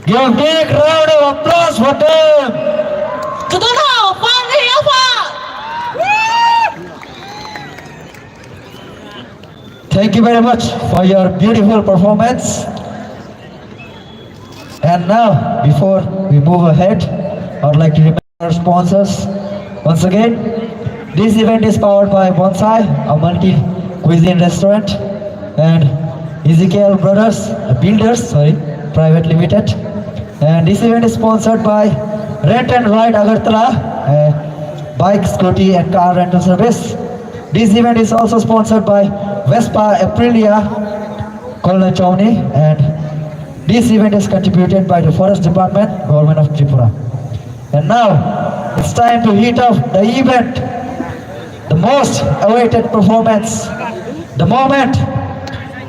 Give a big round of applause for them. Thank you very much for your beautiful performance. And now, before we move ahead, I would like to remember our sponsors. Once again, this event is powered by Bonsai, a multi-cuisine restaurant, and Ezekiel Brothers Builders, Private Limited. And this event is sponsored by Rent and Ride Agartala, bike, scooty and car rental service. This event is also sponsored by Vespa Aprilia, Kolna Chowni, and this event is contributed by the Forest Department, Government of Tripura. And now it's time to heat up the event, the most awaited performance, the moment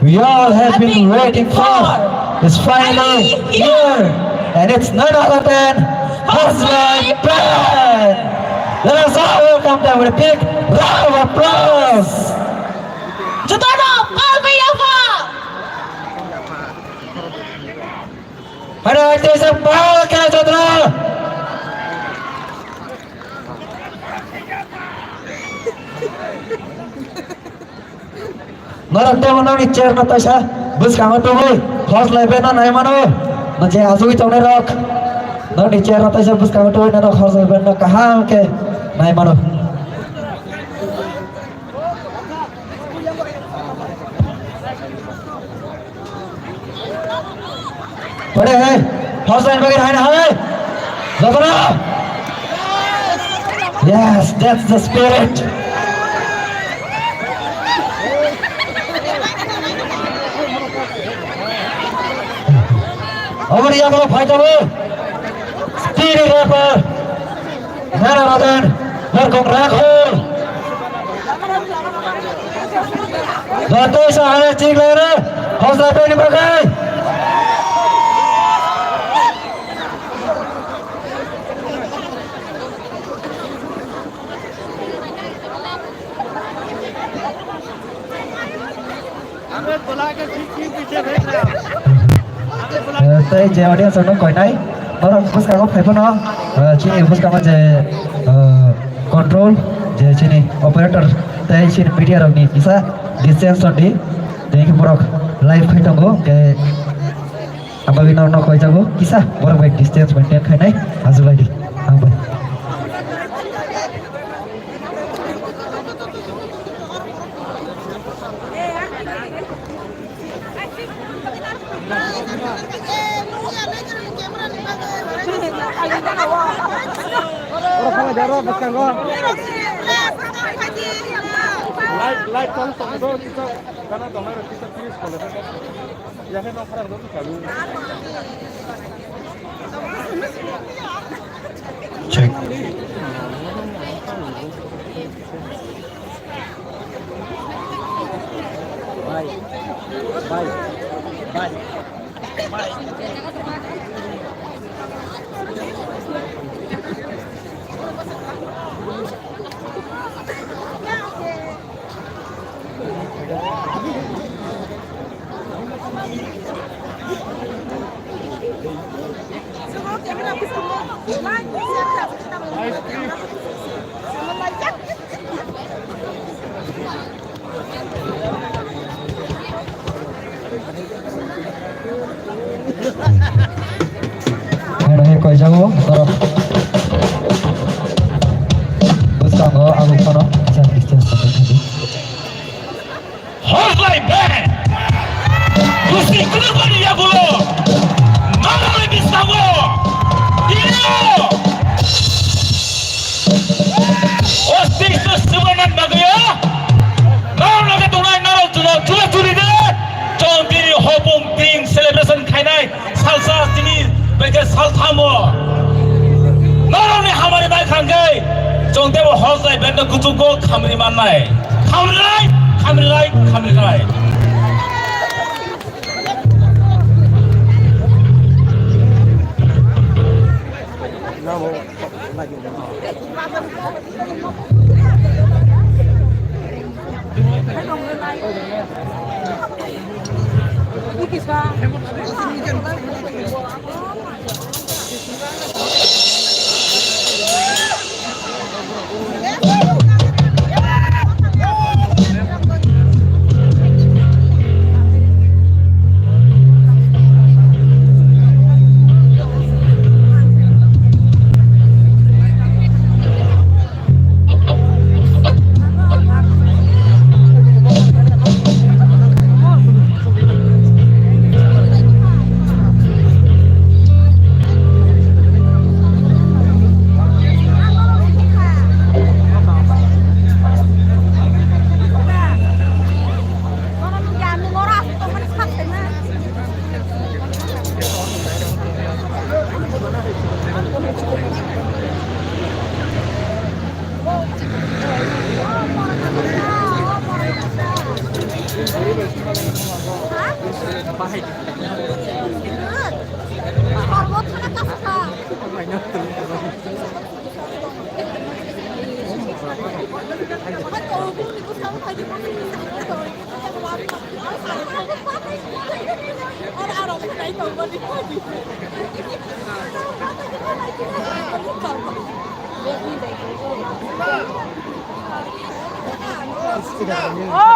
we all have been waiting for is finally here, and it's none other than Astbal Band. Let us all welcome them with a big round of applause. Ada artis Astbal ke saudara? Narate mana ni chair na tasha bus kamu tu boy horse lebe na naik mana macam asui cawne rock na ni chair na tasha bus kamu tu na rock horse lebe na kaham ke naik mana bade hai horse lebe ke hai na hai zabara yes that's the spirit. Over here, go fight away. Speedy rapper. Nana Radan. Welcome back home. Datu sahara cing lera. Hausa pe ni bagai. हमें बुला के ठीक पीछे भेज रहे हैं Tây chế ở đây sao nó còi này, nó là bus cao phải không nó, chỉ này bus cao mà chế control, chế chỉ này operator, Tây chỉ media rồi này, bisa distance rồi đi, Tây cái borok live phải tông go, cái apa bina nó còi jago, bisa borok baik distance maintain khai này, azul lagi, apa? orang jaro bekan go live call do kita karena domai kita please call ya kan no khara do chalu Check. Bye. Ada koi jago, toro. Bus kamu aku kono, jangan distance sampai tadi. Horse like band. Bisi keluar dia bulu. Mana lebih sawo? Dia. Ostik sesuatu bagai. Kau nak tunai narok cula curi deh. Jangan diri hopung ting celebration kainai salsa sini bagai salsa mo. Narok ni hamari baik hanggai. Jangan dewa horse like band kucuk go kamri manai. Kamri right.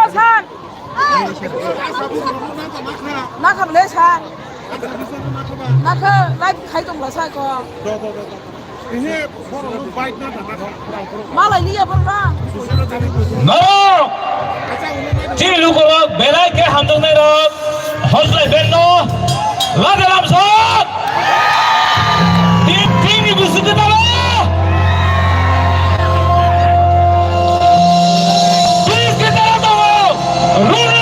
산! 나 가볼래 산? 나그 라이프 가이동 사 거. ini forum baik nada nada. 말아 리야 봐라. No! Chỉ lúc đó bé lại cái hàm trong này đó, hot lại bên nó, lá để làm sao? Đi đi bút cái đó. Please cái đó đâu? Run!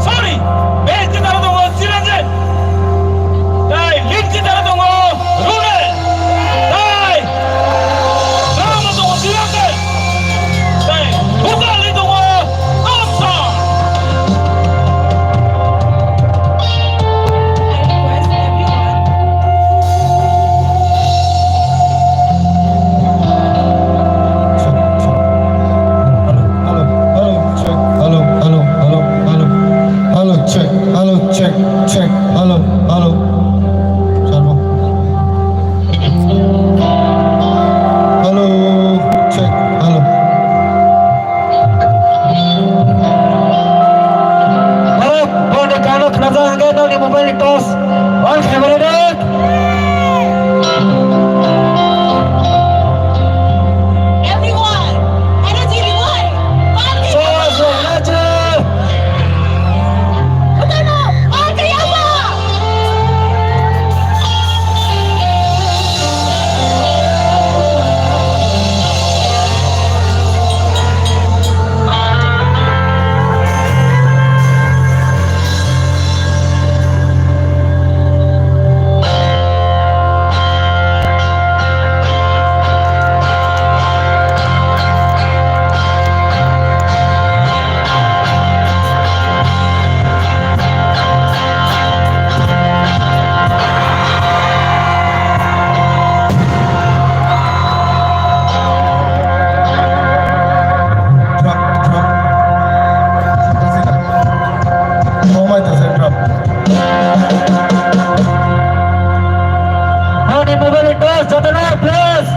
Sorry, bé cái đó đâu? Silence. Đây, link cái đó đâu? Run! Đây, sao mà đâu? Silence. Đây, 누가 리동어 없어. Mobile toss on favorite. Everyone, energy rewind. So let's Utano, on kayama. now the mobile toss. Jotana please.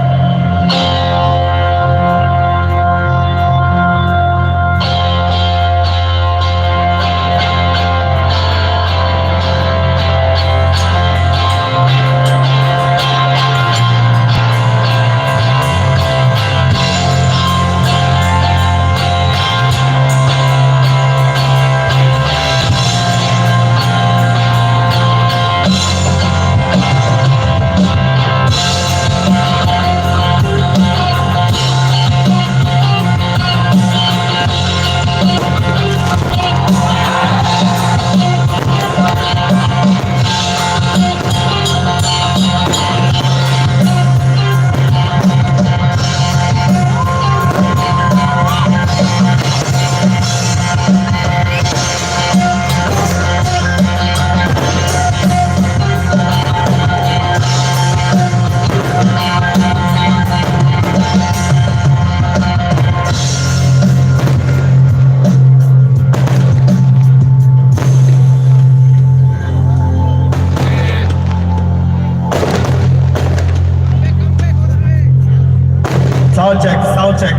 Sound check.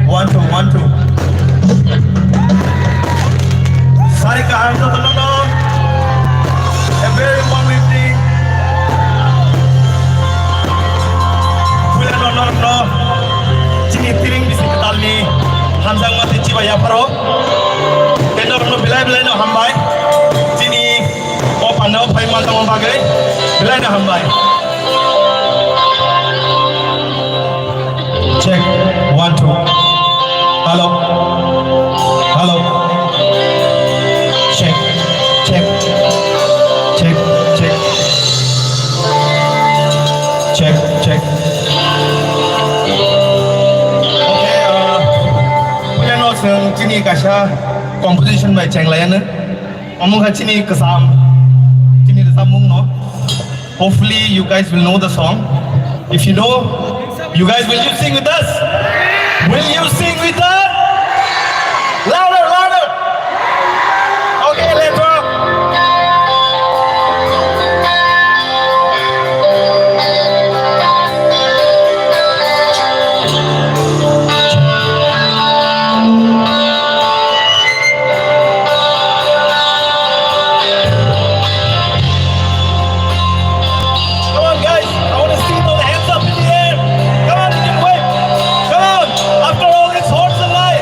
1 2 1 2. Sarika hands up along. A very warm evening. No. Jini Tring Bisi Kwtal ni hamjang mati ciba ya paro. Kedor no bilai no hambai. Jini o pandau pai mantang bagai. Bilai no hambai. Check 1 2. Hello. Check. Check. Okay. Punya notes ni kasih composition by Cheng Lian. Omong chini kasam, chini samung no. Hopefully you guys will know the song. If you know, you guys will you sing with us? Will you sing with us? Louder, louder. Okay, let's rock. Come on, guys. I want to see those hands up in the air. Come on, you can wave. Come on. After all, it's horse alive.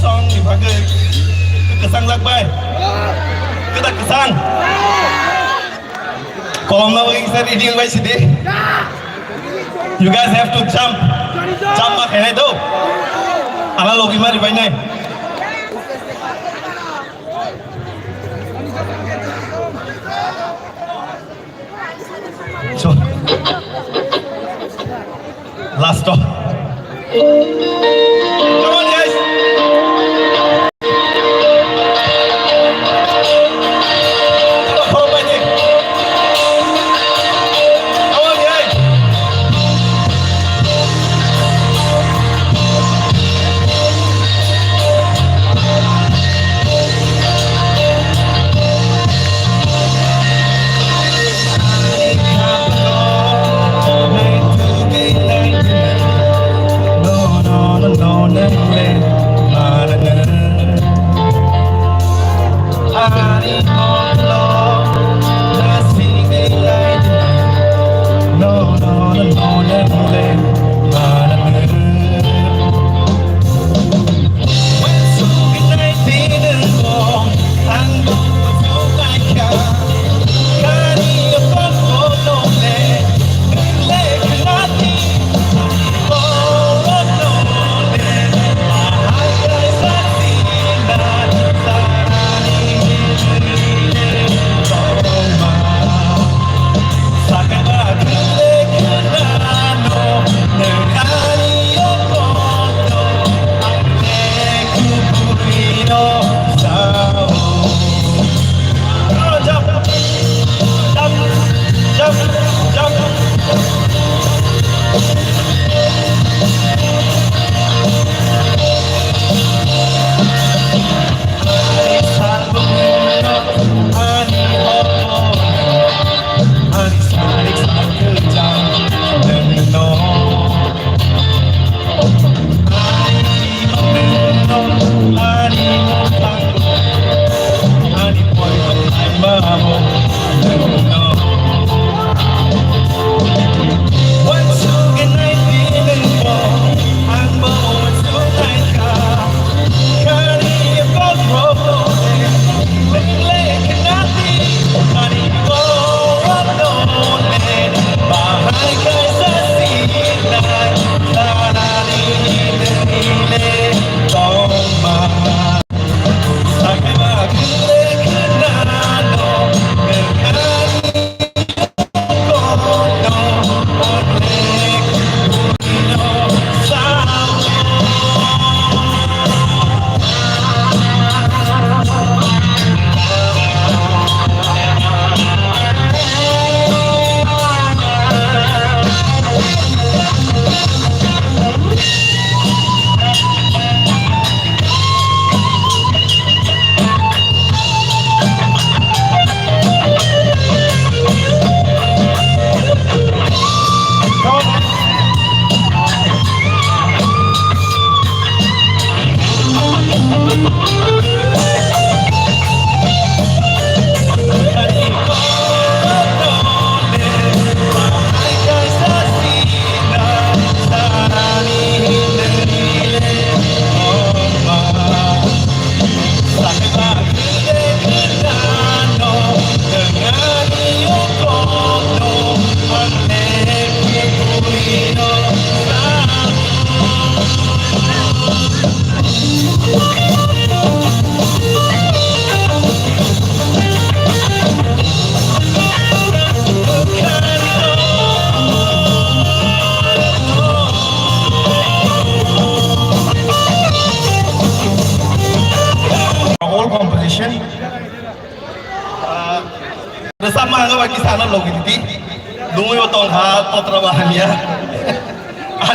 song di bagai kesang lakbai kita kesang kalau mau kita reading by sini you guys have to jump mak hai do ala logi mari bai nai so last stop. Come on, guys. Come on, buddy. Come on, guys. Bersama dengan kita sana logi tadi, dulu itu tong hal potra bahannya,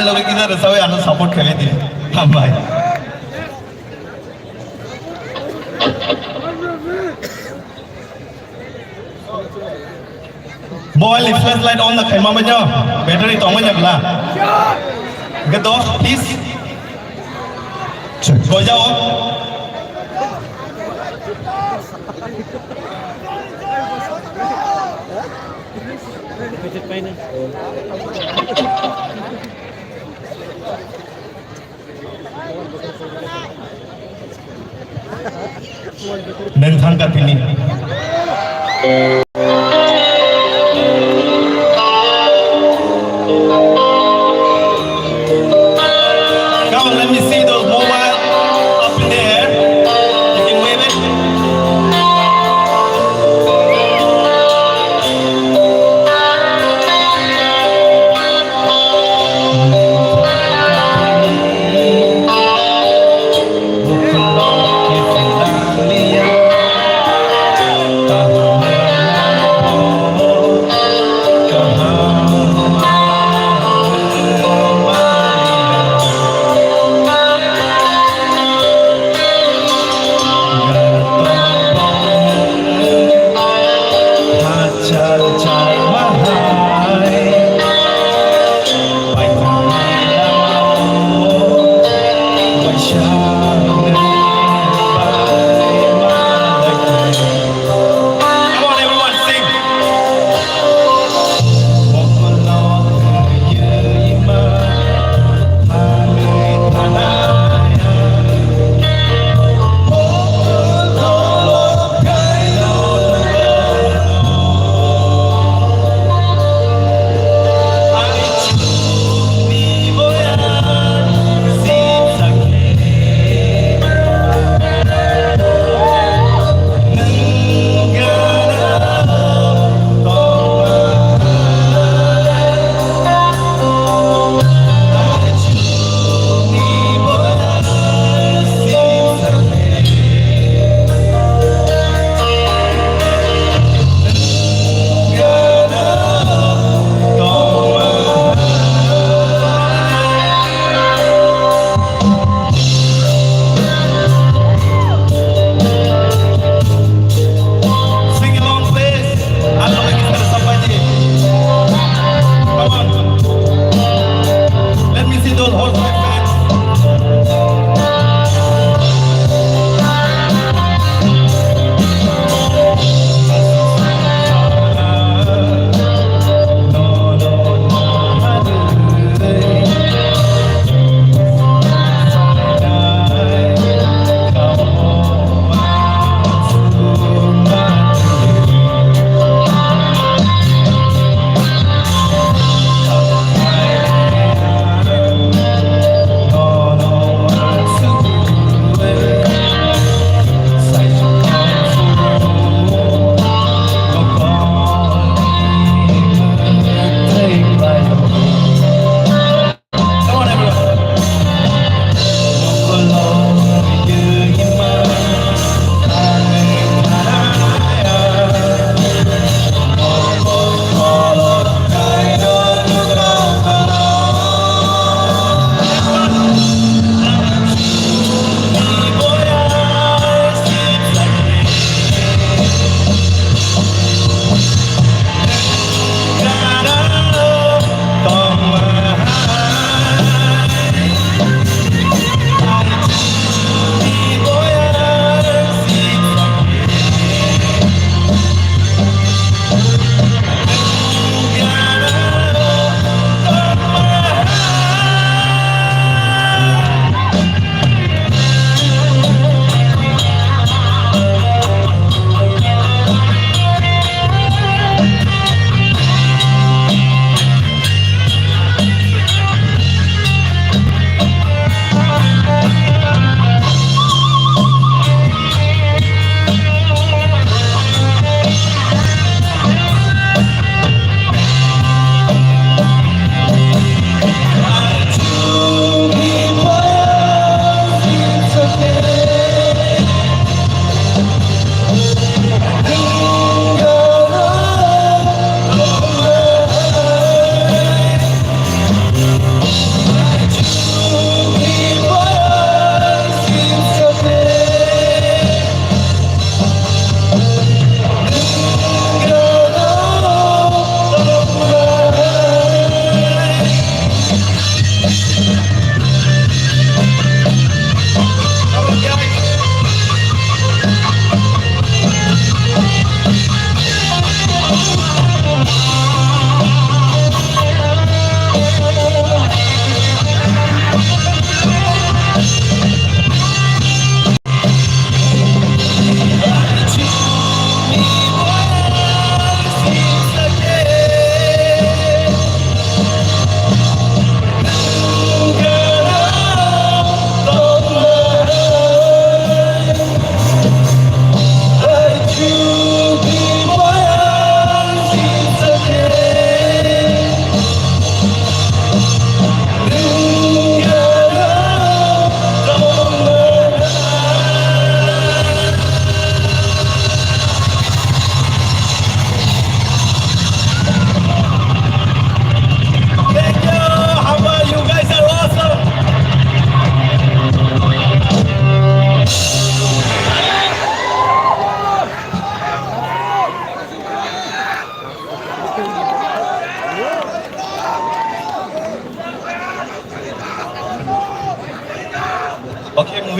logi kita bersama anu support kami di, hambai. Mobile flashlight on na khaima banyo, battery tong banyo bla. Gitu, please. Go jao. Nentang katini. Come on, let me see those mobile up in the air. You can wave it.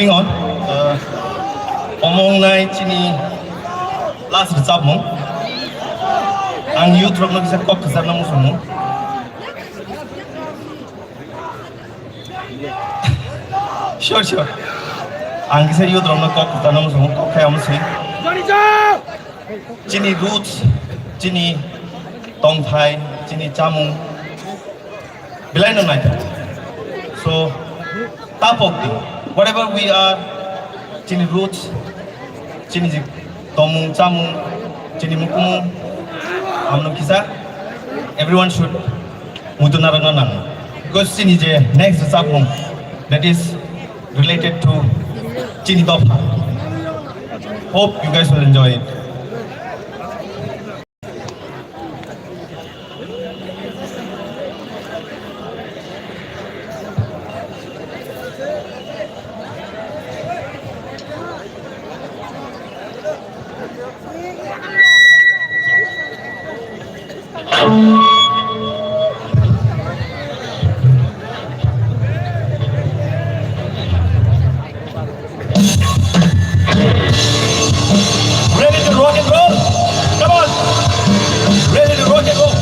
moving on. Omong nai chini last result mong. Ang youth rock na bisa kok kesana mo sumo. Sure. Ang kisa youth rock na kok kesana mo sumo kok kaya mo si. Chini roots, chini tong thai, chini chamung. Bilai no nai. So top of the whatever we are, chini roots, chini tomung chamung, chini mukumung, amno kisa, everyone should mutu naranganang because chini je next sabung that is related to chini topa. Hope you guys will enjoy it. Ready to rock and roll? Come on! Ready to rock and roll?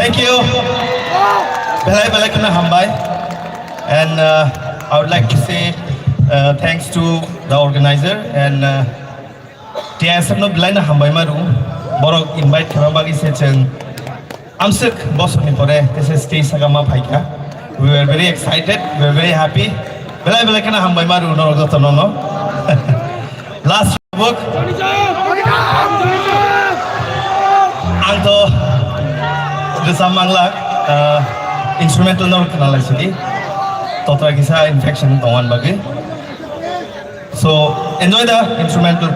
Thank you. Belai kena hambai. And I would like to say thanks to the organizer and TSM no belai na hambai maru. Borok invite kena bagi sejeng. Amsuk boss ni pore. This is stage sagama bhaika. We were very excited. We were very happy. Belai kena hambai maru norok doto no. Last book. Angto Desamangla instrumental no kenal sini. Total kisah infection tongan bagi. So enjoy the instrumental.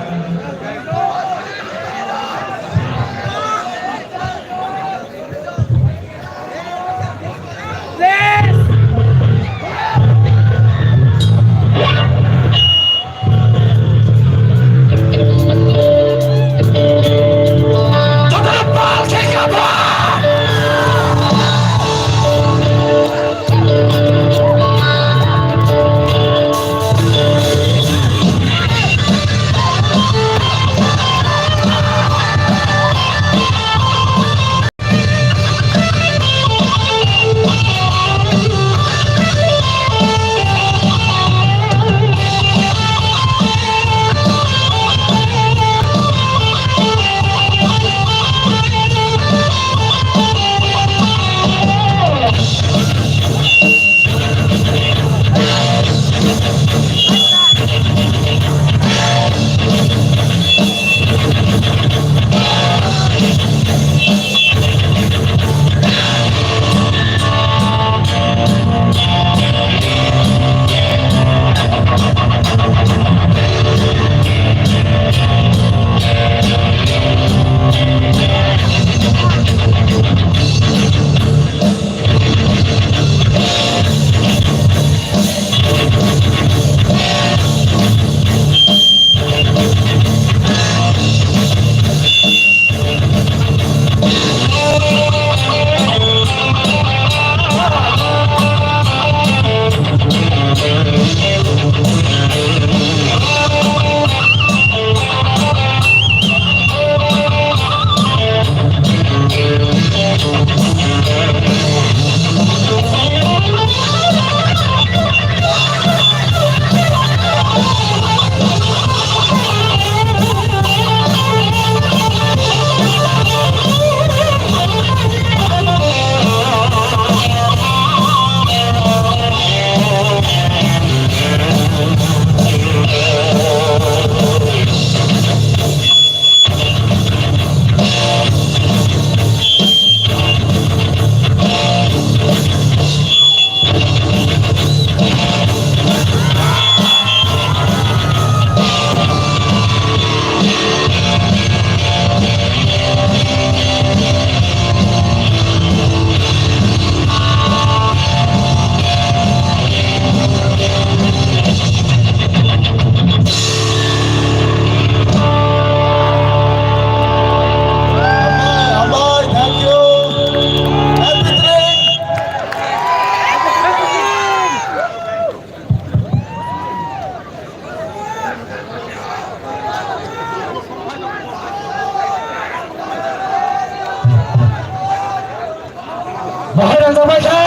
Bahaya Indonesia.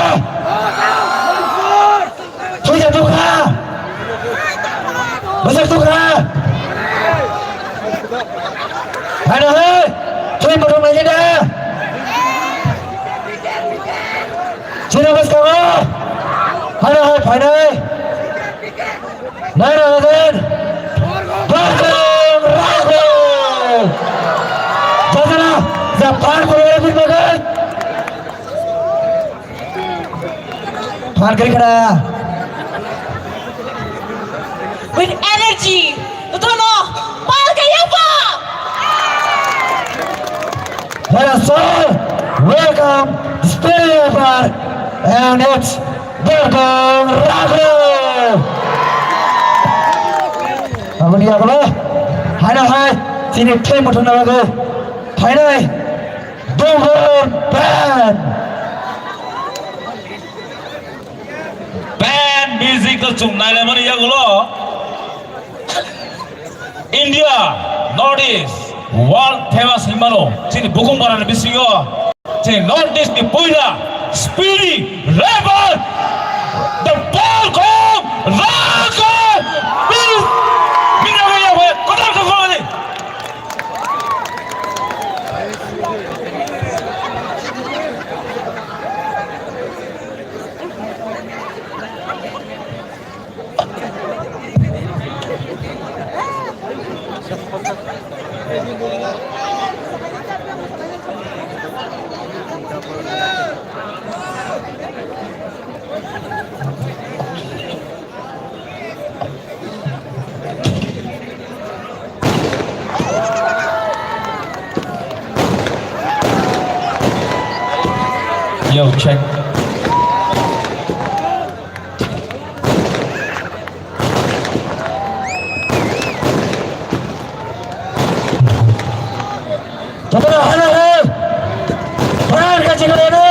Sudah tukra. Besar tukra. Ada hei. Cuy baru aja dah. Sini bos kamu. Ada hei final. Nara Raden. Raden. Janganlah. Japan boleh bermain. With energy, Utono, Palkayapa! Let us all welcome Spiller and its Bergong Ragu. Apa ni apa? Hai, sini tim Utono Ragu. Hai, Bergong Band. Musical chung nai lemon ya gulo India Northeast world famous himano sini bukung barang bisi yo যে north east দি পুইরা speedy রেভার the ball কম রাখো মিনা ভাইয়া ভাই কথা কথা বলে Yo, check. Tapos ano na? Parang kasi ko na.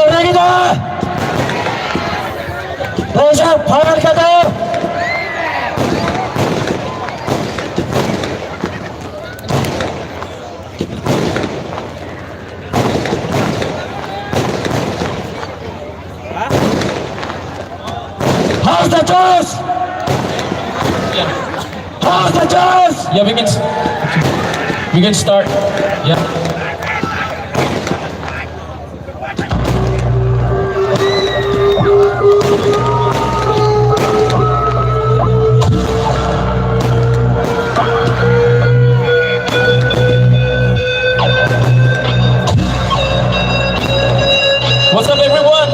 Ready na! Bosa, parang ka daw! How's the toss? Yeah. How's the toss? Yeah, we can start. Yeah. What's up, everyone?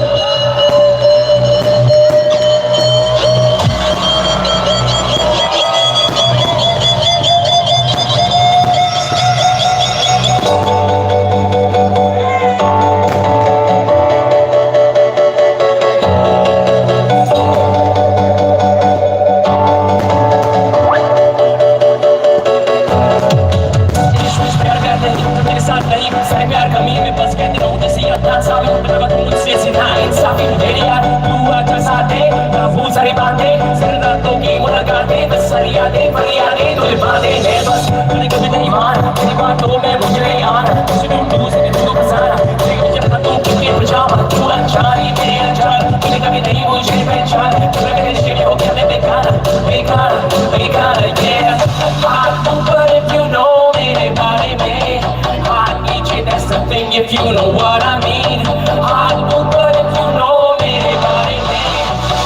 If you know what I mean, hot but if you know me, body man,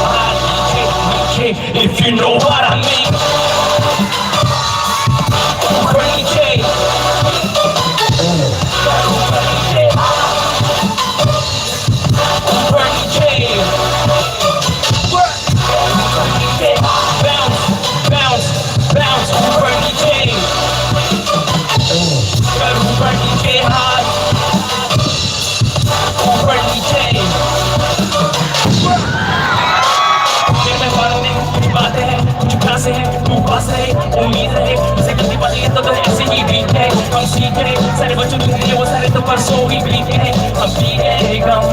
hot if you know what I mean. Bernie J. Bernie J. Bounce, bounce, bounce, Bernie J. Bernie J hot. Bernie J. बातें हैं कुछ खासे हैं तू पास है उम्मीद है इसे गलती बातें तो ऐसे ही बीत है हम सीखे सारे बच्चों के वो सारे तो परसों ही बीते हैं हम पी गए गम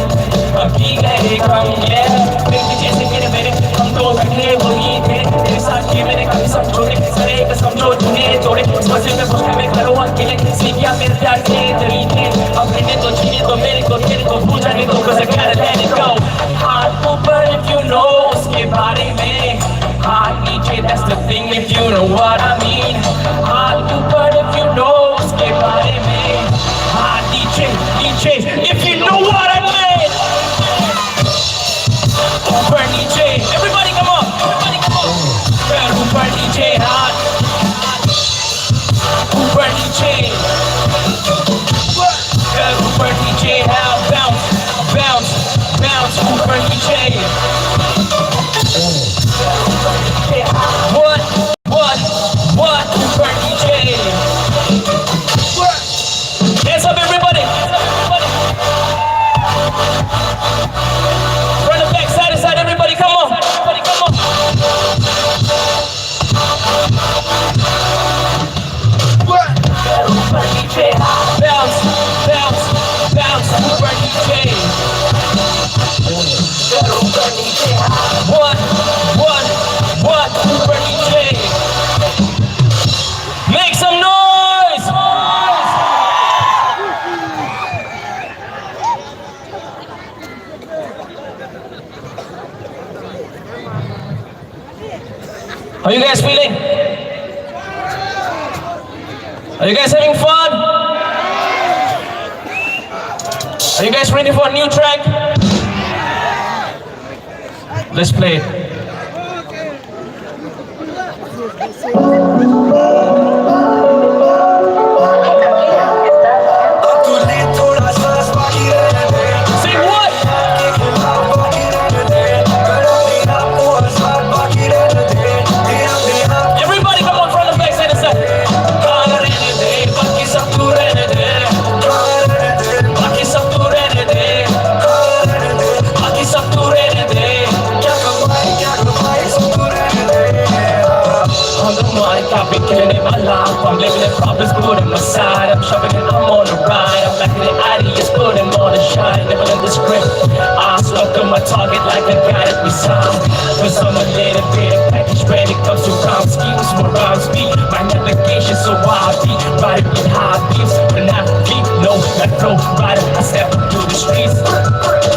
तेरे जैसे मेरे हम तो बैठे वही थे तेरे साथ ये मेरे कभी समझौते सारे एक समझो झूठे तोड़े इस मजे में खुश में करो अकेले सीखिया मेरे प्यार के तरीके अब रहने तो जीने तो मेरे को तेरे को भूल जाने दो cause I gotta let it go हाथ ऊपर if you know उसके बारे में hot DJ, that's the thing if you know what I mean. Hot but if you know उसके बारे में. Hot DJ, if you know what I mean. Super DJ, everybody come on. Super DJ hot. Super DJ. Super DJ hot. Bounce. Super DJ. What? Super DJ. Hands up, everybody. Front and back, side to side, everybody, come on. Everybody, come on. Bounce, bounce, bounce, Super DJ. One, Super DJ. Make some noise! How you guys feeling? Are you guys having fun? Are you guys ready for a new track? Let's play it. Say what? Everybody come on, front and back, side to side. I've been killing it my life. I'm living in problems, good on my side. I'm shoving it, I'm on the ride. I'm backing it out of your split and on the shine. Living in the script. I stuck to my target like I got it beside. Cause I'm a little bit of package when it comes to rhyme schemes. My rhyme speed, my navigation so wild deep. Riding with high beats, but not deep. No, not flow rider. I step through the streets.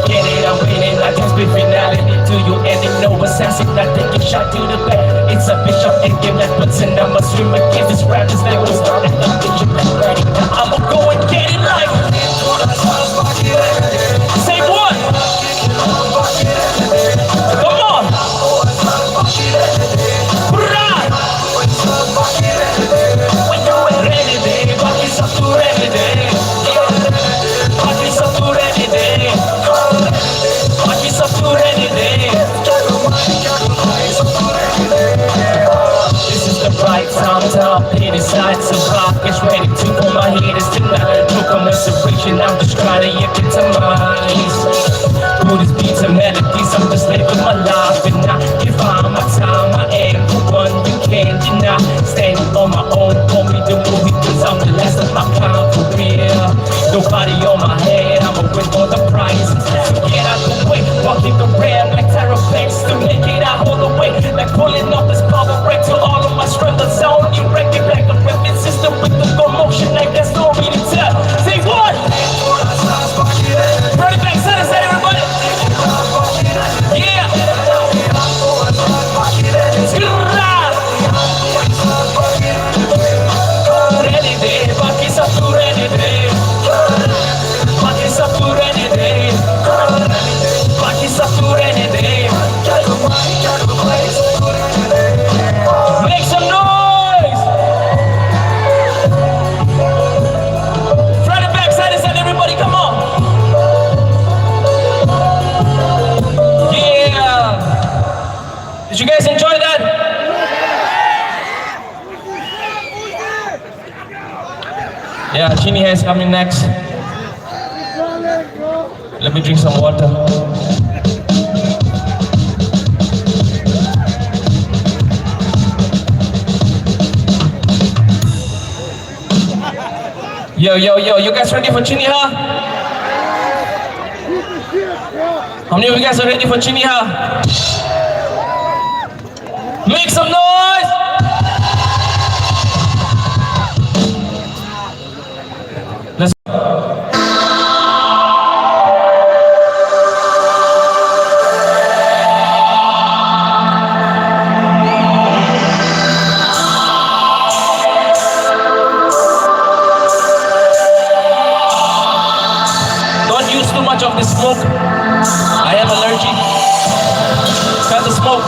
Get it, I'm winning. I can't spit finality to you. Ending no assassin, not taking shot to the back. It's a bishop and give that button. I'ma swim against this rappers. They will start at the vision. I'ma go and get it like. Say what? Come on. Right. When you ain't ready, baby, back is up to ready, baby. Back is up to ready, baby. Back is up to ready, baby. This is the right time to decide to rock. It's ready to pull my haters tonight. No commiseration, I'm just trying to get into minds. Put these beats and melodies, I'm just living my life. And I give all my time, I am the one you can't deny. Standing on my own, call me the movie, cause I'm the last of my kind for real. Nobody on my head, I'ma win all the prizes. So get out the way, walking the ramp like Terraplex. To make it out all the way, like pulling off this power break to all of my struggles. I only wreck it like a weapon system with the commotion like that story to tell. Say what? Run it back, side to side, everybody. Yeah. Ready day, back is up to ready day. Back is up to ready day. Back is up to ready day. Make some noise. Front and back, side to side, everybody, come on. Yeah. Did you guys enjoy that? Yeah, Chini is coming next. Let me drink some water. Yo, you guys ready for Chini, huh? How many of you guys are ready for Chini, huh? Make some noise! Let's go. Don't use too much of the smoke. I have allergy. Cut the smoke.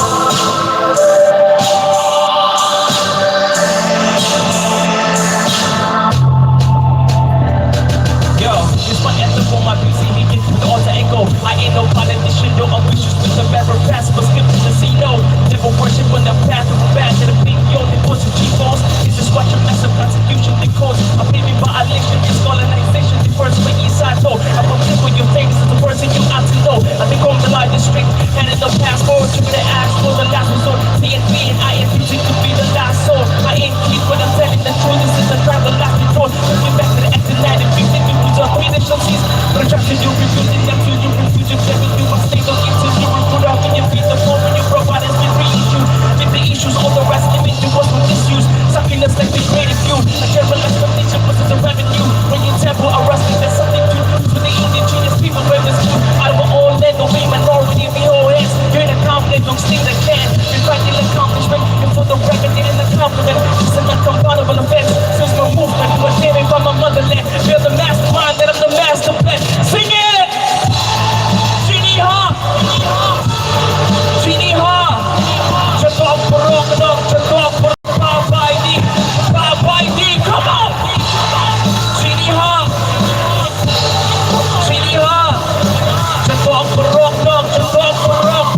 For my Bisi, he gets with alter ego. I ain't no politician, no ambitious with the barrel pass, but skip to the sea, no. Never worship on the path of the back to the big yo, they put some G-balls. This is what your massive constitution they cause. A baby violation, this colonization. Construction you rebuilding up to you refuse to never do my stable into you and put off in your feet the moment you provide has been reissued. With the issues, all the rest limit to what's with issues. Sucking us like the creative you. A general expectation versus the revenue. When you temple are rusting, there's something to lose with the indigenous people where this you. Out of all land, don't be minority, we all hands. You're in a conflict, don't sting the can. You're fighting accomplishment, and for the record, it is a compliment. It's an uncompatible offense. Since my movement, you are tearing from my motherland. You're the mastermind, that I'm the master plan. Sing it! Genie Ha! Genie Ha! Chatok Barok, Chatok Barok, Babaidi, Babaidi, come on! Genie Ha! Genie Ha! Chatok Barok, Chatok Barok,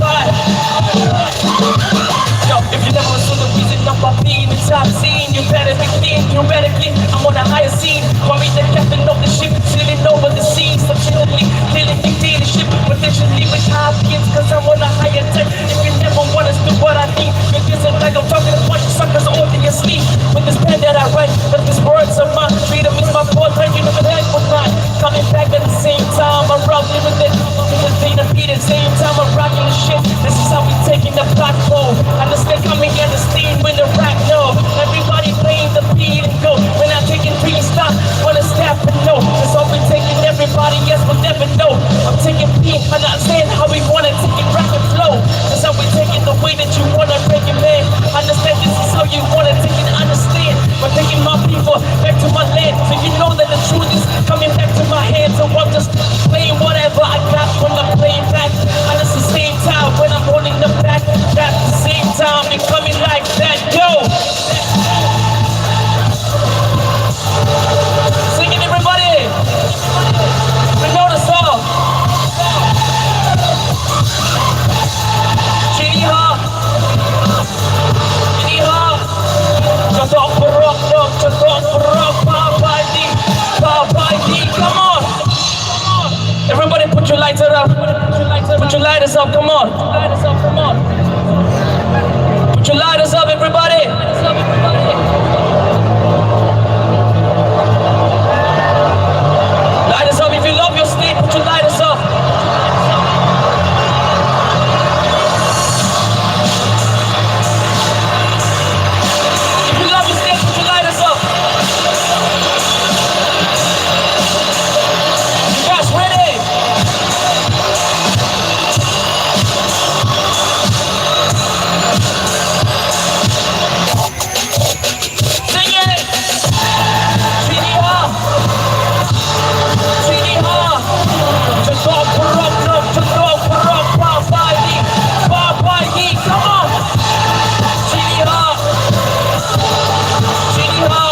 yo, if you never saw the reason of my being the top scene, you better be clean, theoretically, I'm on a higher scene. Call me the captain of the ship, sailing over the seas, subsequently, killing dictatorship, potentially with Hopkins, cause I'm on a higher tech. If you never want us to do what I need, you're dissing like I'm talking a bunch of suckers all in your sleep. With this pen that I write, but this words are mine, freedom is my forte, you never like one line. Coming back at the same time, I'm roughly with it, in the beat at the same time, I'm rocking the shit. This is how we taking the platform. Understand coming at the steam with the rack, no. Everybody playing the beat and go. When I'm taking three stops, wanna step and no. That's all we taking, everybody else will never know. I'm taking beat, I'm not saying how we wanna take it, rock and flow. That's how we taking the way that you wanna break it, man. Understand this is how you wanna take it, understand. I'm taking my people back to my land. So you know that the truth is coming back to my hands. So I'm just playing whatever I got when I'm playing back. And it's the same time when I'm holding the back. At the same time, it coming like that, yo. Sing it, everybody. We know the song. Genie Ha. Genie Ha. Chatok Barok, Chatok Barok, Babaidi, Babaidi, come on. Everybody put your lights up. Put your lighters up, come on. Put your lighters up, everybody. Lighters up, if you love your sleep, put your lighters up. If you love your sleep, put your lighters up. You guys ready? Sing it! Genie Ha! Genie Ha! Chatok Barok, Chatok Barok, Babaidi, Babaidi, come on! Genie Ha! Genie Ha!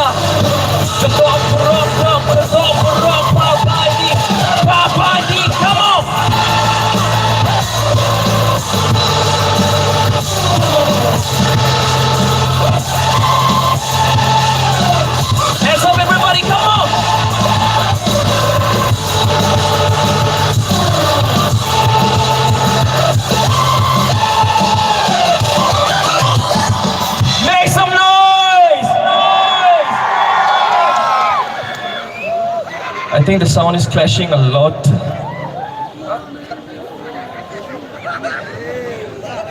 Chatok Barok, Chatok Barok, Babaidi, Babaidi, come on! Hands up, everybody, come on! Make some noise! I think the sound is clashing a lot.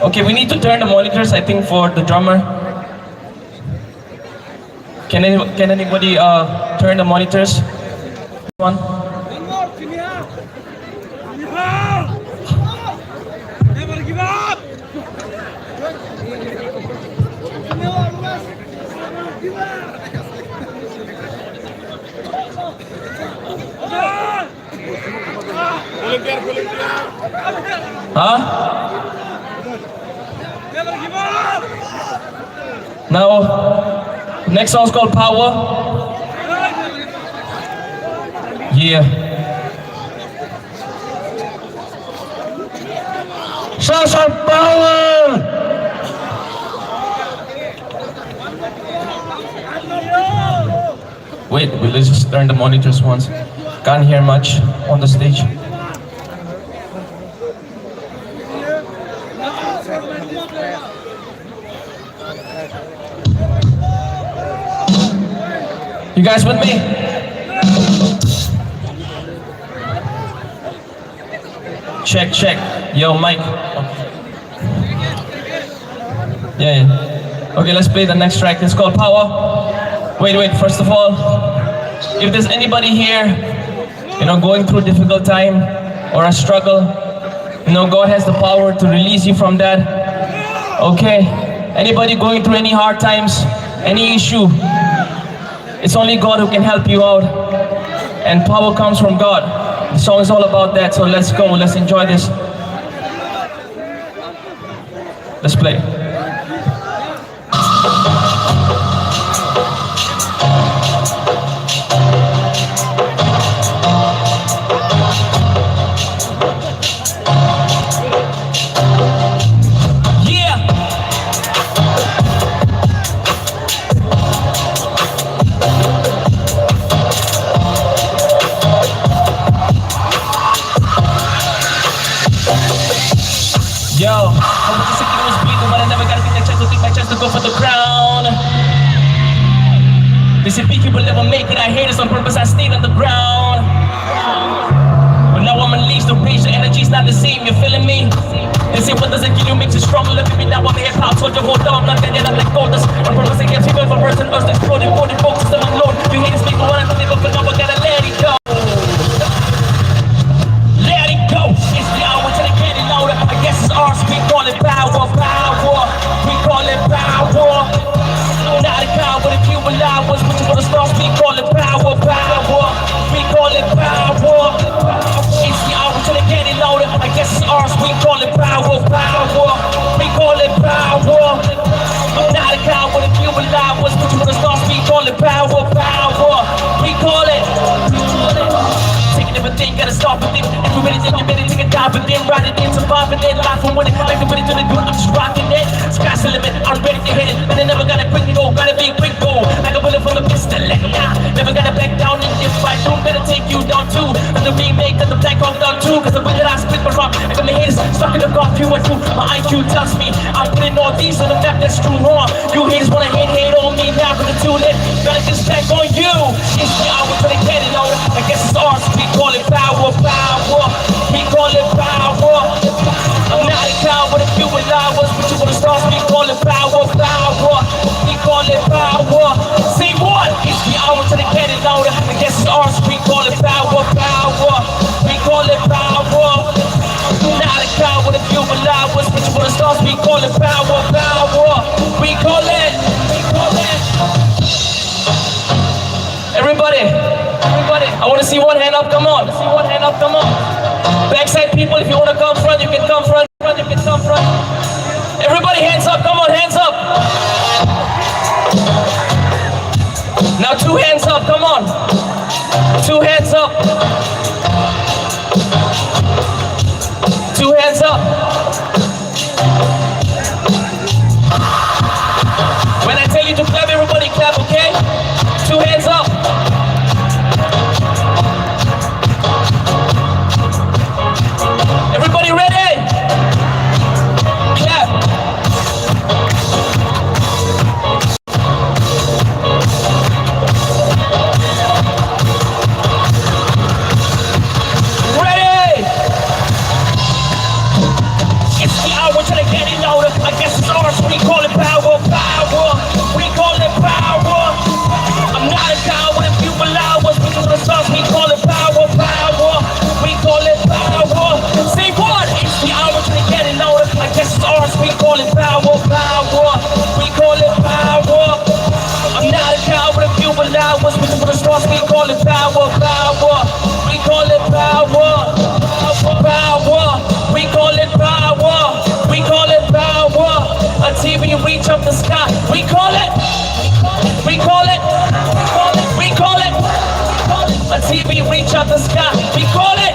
Okay, we need to turn the monitors, I think, for the drummer. Can anybody turn the monitors? One. Never give up! Huh? Never give up! Now, next song's called Power. Yeah. Show some power! Wait, let's just turn the monitors once. Can't hear much on the stage. You guys with me? Check, check. Yo, mic. Yeah. Okay, let's play the next track. It's called Power. Wait. First of all, if there's anybody here, going through a difficult time or a struggle, God has the power to release you from that. Okay. Anybody going through any hard times, any issue, it's only God who can help you out. And power comes from God. The song is all about that, so let's go. Let's enjoy this. Let's play. Yo, I was just thinking it was bleeding, but I never got to get that chance to take my chance to go for the crown. They say big people never make it, I hate it on purpose, I stayed on the ground. But now I'm unleashed, the rage, the energy's not the same, you feeling me? They say what doesn't kill you makes you stronger, look at me now, I'm a hip-hop soldier, hold on, I'm not dead yet, I'm like goldust. On purpose, I can't people from person, earth exploding, quoting folks, I'm alone. You haters make me wanna do it, but now I gotta let it go. Let it go, it's the hour till they get it louder. I guess it's ours, we call it power. We call it power. Not a coward, if you allow us, but you wanna start, we call it power. We call it power. It's the hour till they get it louder. I guess it's ours, we call it power. We call it power. Not a coward, if you allow us, but you wanna start, we call it power. We call it. Taking everything, gotta start with it. If you ready, then you better take a dive with it. Ride it in, survive it, life from winning. Like the winning to the good, I'm just rocking it. Sky's the limit, I'm ready to hit it. And I never gotta quick go, gotta be quick go. Like a bullet from the pistol, never gotta back down in this fight. Don't better take you down too. And the remake of the Black Hawk down too. Cause the way that I split my rock, I got my haters stuck in the golf, you and two. My IQ tells me I'm putting all these on the map, that's true wrong. You haters wanna hate on me now, cause it's too lit. Gotta get back on you. It's the hour till they get it louder. I guess it's ours, we call it power. We call it power. I'm not a coward if you allow us, but you wanna start, we call it power. We call it power. Say what? It's the hour till they get it louder. I guess it's ours, we call it power. We call it power. Not a coward if you allow us, but you wanna start, we call it power. We call it. Everybody, I want to see one hand up, come on. Backside people, if you want to come front, you can come front. Everybody hands up, come on, hands up. Now 2 hands up, come on. 2 hands up. 2 hands up. When I tell you to clap, everybody clap, okay? 2 hands up. Everybody ready? Clap. Ready? It's the hour till they get it louder. I guess it's ours, we call it power. We call it power. I'm not a coward if you allow us, we do the sauce, we call it power. We call it power. Say what? It's the hour till they get it louder. I guess it's ours, we call it power. We call it power. I'm not a coward if you allow us, we do the sauce, we call it power. We call it power. We call it power. We call it power. Until we reach up the sky, we call it. We call it. Until we reach up the sky, we call it.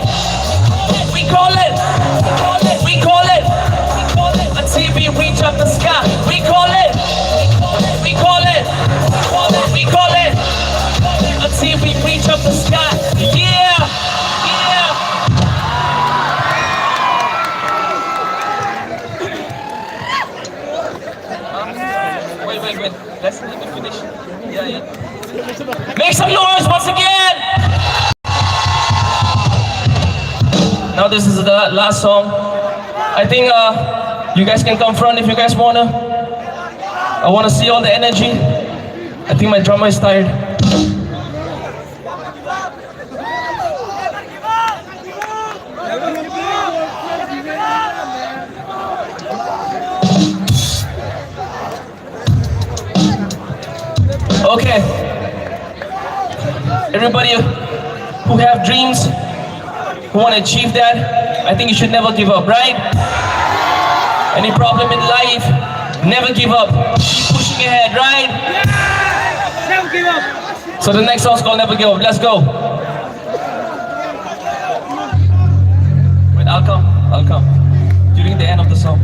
We call it. Until we reach up the sky, we call it. We call it. Until we reach up the sky, yeah. Wait. Let's let me finish. Yeah. Make some noise once again. Now this is the last song. I think you guys can come front if you guys wanna. I wanna see all the energy. I think my drummer is tired. Okay. Everybody who have dreams, who want to achieve that, I think you should never give up, right? Any problem in life, never give up. Keep pushing ahead, right? Never give up. So the next song's called Never Give Up. Let's go. Wait, I'll come. During the end of the song.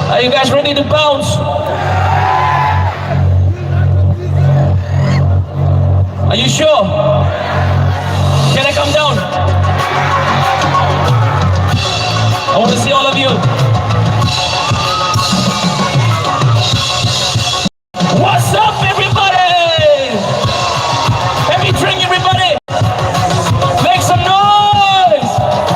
Are you guys ready to bounce? Are you sure? Can I come down? I want to see all of you. What's up, everybody? Let me drink, everybody. Make some noise.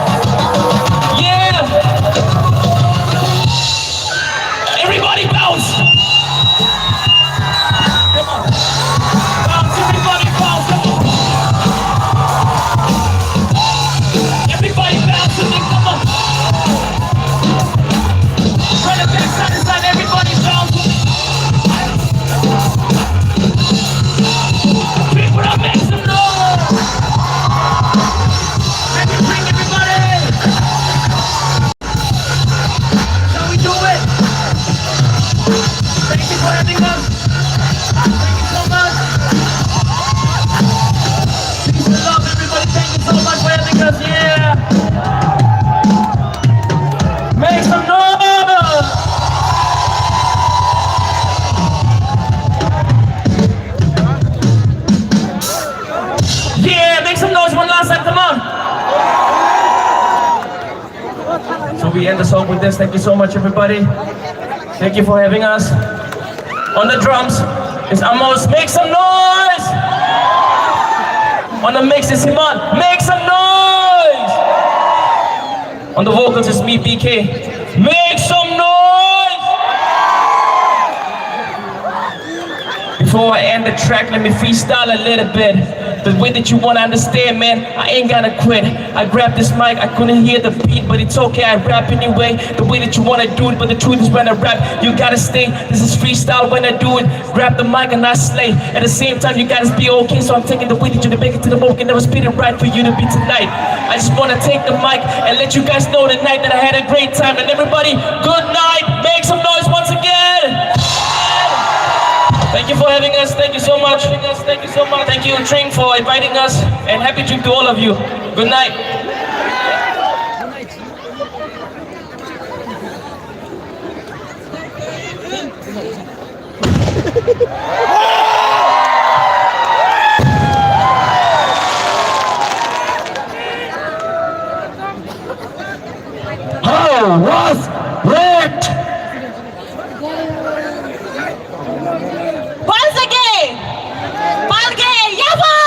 we end the song with this. Thank you so much, everybody. Thank you for having us. On the drums is Amos. Make some noise. On the mix is Simon. Make some noise. On the vocals is me, BK. Make some noise. Before I end the track, let me freestyle a little bit. The way that you wanna understand, man, I ain't gonna quit. I grabbed this mic, I couldn't hear the beat, but it's okay, I rap anyway. The way that you wanna do it, but the truth is when I rap, you gotta stay. This is freestyle when I do it. Grab the mic and I slay. At the same time, you gotta be okay, so I'm taking the way that you to make it to the moment and never spit it right for you to be tonight. I just wanna take the mic and let you guys know tonight that I had a great time. And everybody, good night. Make some noise once again. Thank you for having us. Thank you so much. Thank you so much. Thank you, Tring, for inviting us. And happy trip to all of you. Good night. How was it? Once again, Palge Yapa!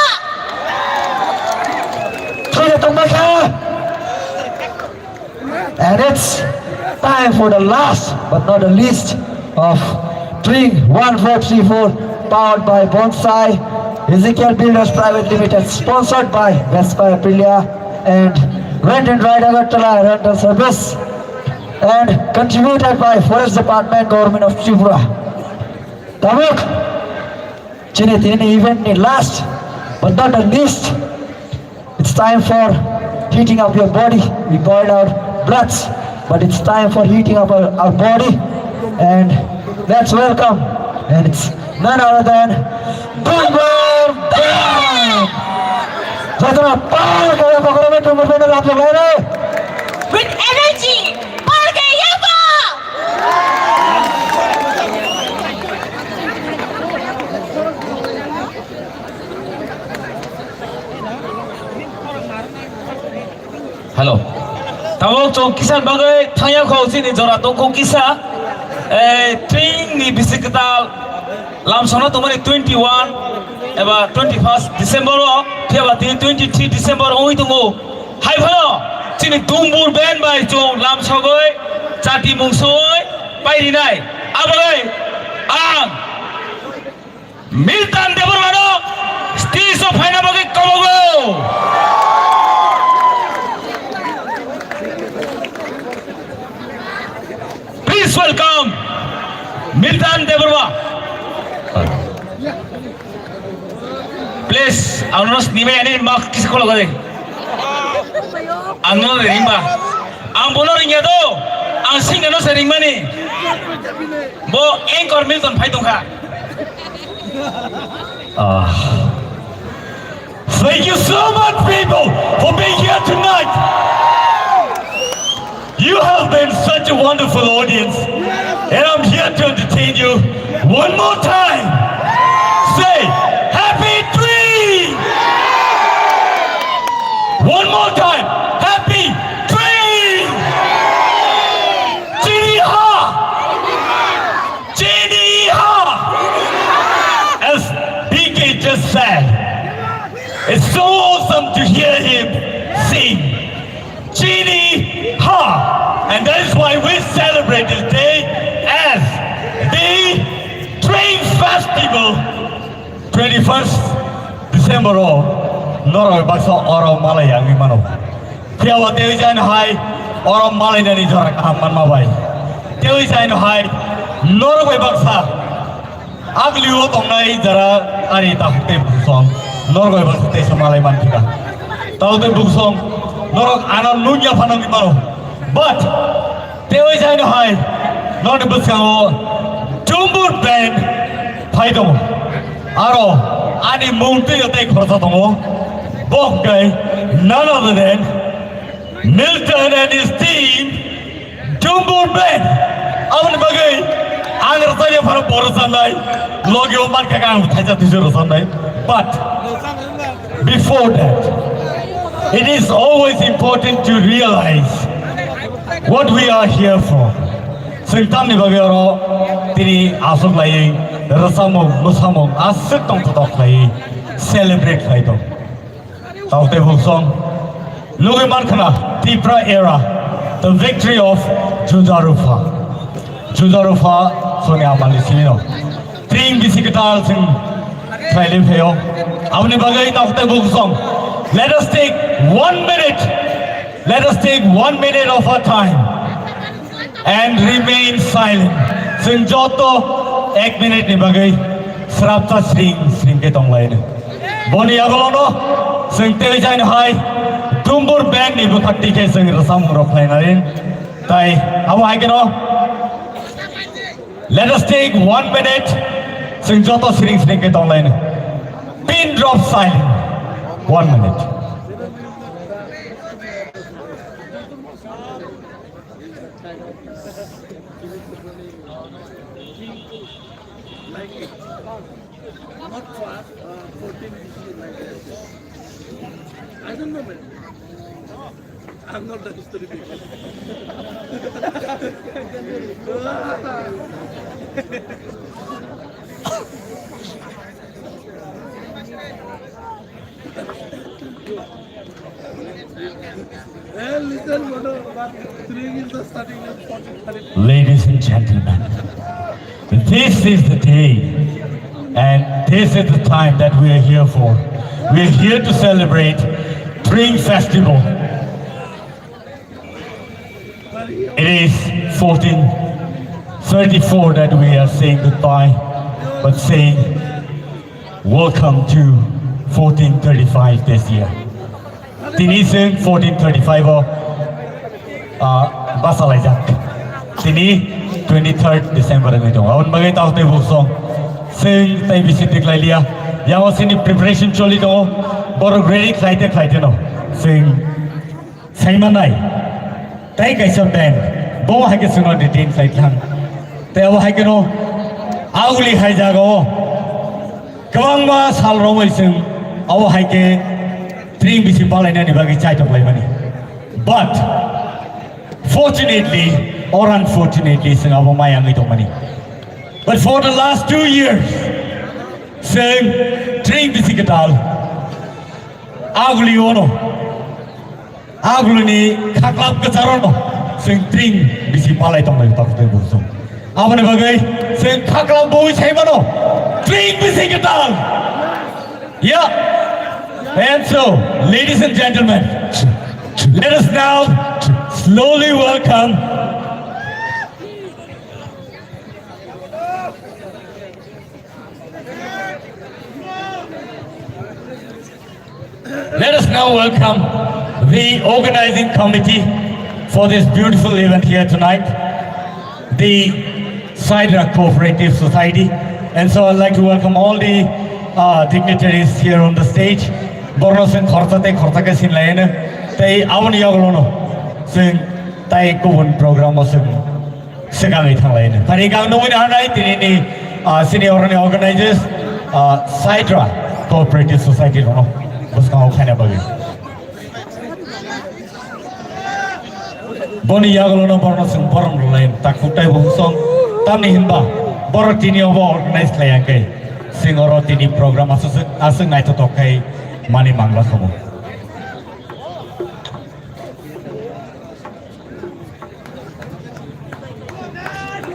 And it's time for the last but not the least of Tring 1434, powered by Bonsai Ezekiel Builders Private Limited, sponsored by Best Buy Aprilia and Rent and Ride Agartala Rental Service, and contributed by Forest Department, Government of Tipra. Tabuk, Chini Tini event in last but not the least, it's time for heating up your body. We boiled our bloods, but it's time for heating up our body, and let's welcome, and it's none other than Boom Boom Bang! With energy, Palge Yapa! Hello. Tawag chong kisan bagay thaya khau sini jora tongko kisa. Tring ni Bisi Kwtal lam sono tumani 21 eba 21st December o pheba 23 December oi tungo. Hai phalo chini dumbur band bai chong lam sagoi chati mungsoi pai rinai. Abai ang miltan debor mano stage of final bagay komogo. Please welcome Miltan Deborwa. Please, anos ni may anin mak kisi ko lagay. Ano ring ba? Ang bono ring do, ang sing ano sa ring mani. Bo anchor Milton phay tong ka. Thank you so much, people, for being here tonight. You have been such a wonderful audience, and I'm here to entertain you one more time. Say, Happy Tring! One more time, Happy Tring! Chini Ha! Chini Ha! As BK just said, it's so awesome to hear him sing. Chini Ha! And that is why we celebrate this day as the Tring Festival. 21st December Norway Baksa Oro Malaya Mimano. Tiawa Dewijan High Oro Malaya Nijorak Aman Mawai. Dewijan High Norway Baksa Agli Otongai Jara Arita Song Norway Baksa Tesa Malay Mantika. Taude Buksong Norok Anan Nunya Panang Mimano. But they always had a high, not a buscamo, Tumbur band, Paido, Aro, Ani Munti, a take for Satomo, both guy, none other than Milton and his team, Tumbur band, Avan Bagay, Angartaya for a Borosanai, Logio Markagan, Taja Sunday. But before that, it is always important to realize what we are here for. Sing tamni bagero tini asok lai rasamong musamong asik tong tatok lai celebrate lai to. Taute song Lugi Mankana Tipra era, the victory of Judarufa. Judarufa Sonia Malisino. Tring Bisi Kwtal sing Thailand Heo. Avni bagai taute song. Let us take 1 minute. Let us take 1 minute of our time and remain silent. Sing joto 1 minute ni bagai srapta sing ke tong lain. Boni agolono sing tei jain hai tumbur band ni bukhati ke sing rasam rok lain lain. Tai awa hai keno. Let us take 1 minute. Sing joto sing ke tong lain. Pin drop silent. 1 minute. I don't know, man. I'm not that history people. Well, listen, Tring is the starting of 40. Ladies and gentlemen, this is the day and this is the time that we are here for. We are here to celebrate Tring Festival. It is 1434 that we are saying goodbye, but saying welcome to 1435 this year. Tini sing 1435 Basalajak. Tini 23rd December nito. Aun bagay tao tayo busong. Sing tayo visit Lailia. Yang sini preparation choli to. Boro ready klaite no. Sing Saimanai. Tayo kaisa band. Bawa hai ke sunod detain flight lang. Tayo hai ke no. Auli hai jago. Kawang ma sal romel sing. Awa hai ke Tring Bisi palai ni bagi cai tok lai mani. But fortunately or unfortunately, sing awa mayang ito mani. But for the last 2 years, sing Tring Bisi Kwtal, aguli ono, aguli ni kaklap kecarono, sing Tring Bisi palai tong lai tak tayo buso. Awa ni bagai, sing kaklap boi cai mano, Tring Bisi Kwtal. Yeah. And so, ladies and gentlemen, let us now slowly welcome the organizing committee for this beautiful event here tonight, the Sidra Cooperative Society. And so I'd like to welcome all the dignitaries here on the stage. Borno sing khorta ke sin lain tai awon yaglono sing tai kubun program sing segangai thang lain tari gang no win hanai tini ni senior organizers Sidra Cooperative Society no bos kau khana bagi boni yaglono borno sing borom lain tak kutai bungsong tamni himba bor tini obo organize layang kai sing oro tini program asung nai to kai Mani mangla kamu.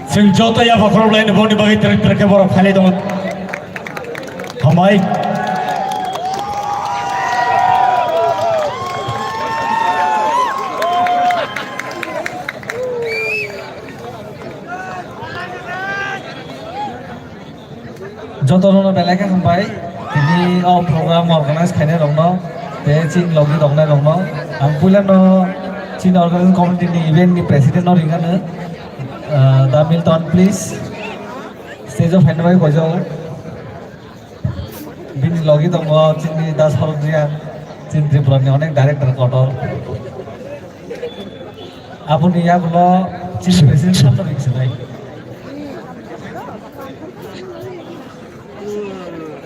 Sing jota ya bakal lain boni bagi terik ke borok kali dong. Kamai. Jota nono belakang kampai. Ini program organize kayaknya dong no, Chin logi dong no, Angpulan no Chin organizing committee ni event ni president no ringan ne, Damilton please, stage of hand by bojo, bin logi dong no Chin ni 10 hari dia, Chin Tipra ni onek director Kwtal, apun iya kulo Chin president sama ringse naik.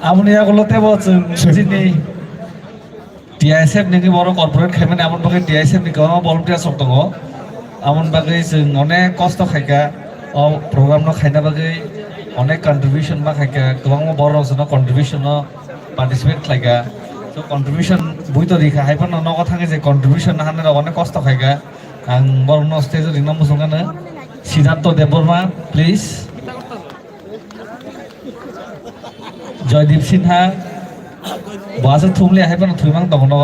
Amun ya kalau tebo sini DISF ni baru corporate kami ni amun pakai DISF ni kau volunteer sok tunggu, amon bagai जों अनेक कष्ट खायगा program no खायना bagai अनेक contribution ma खायगा गोबां बर' जोंनो contribution no participate खायगा so contribution बुइतो दिखा हायफोर न नगद थाङे जे contribution हाने अनेक कष्ट खायगा आं बर' no stage रिंना मुसुंगानो Siddharth Debbarma please Jaideep Sinha बहासो थुमले हायफोर न थुइमां दङ न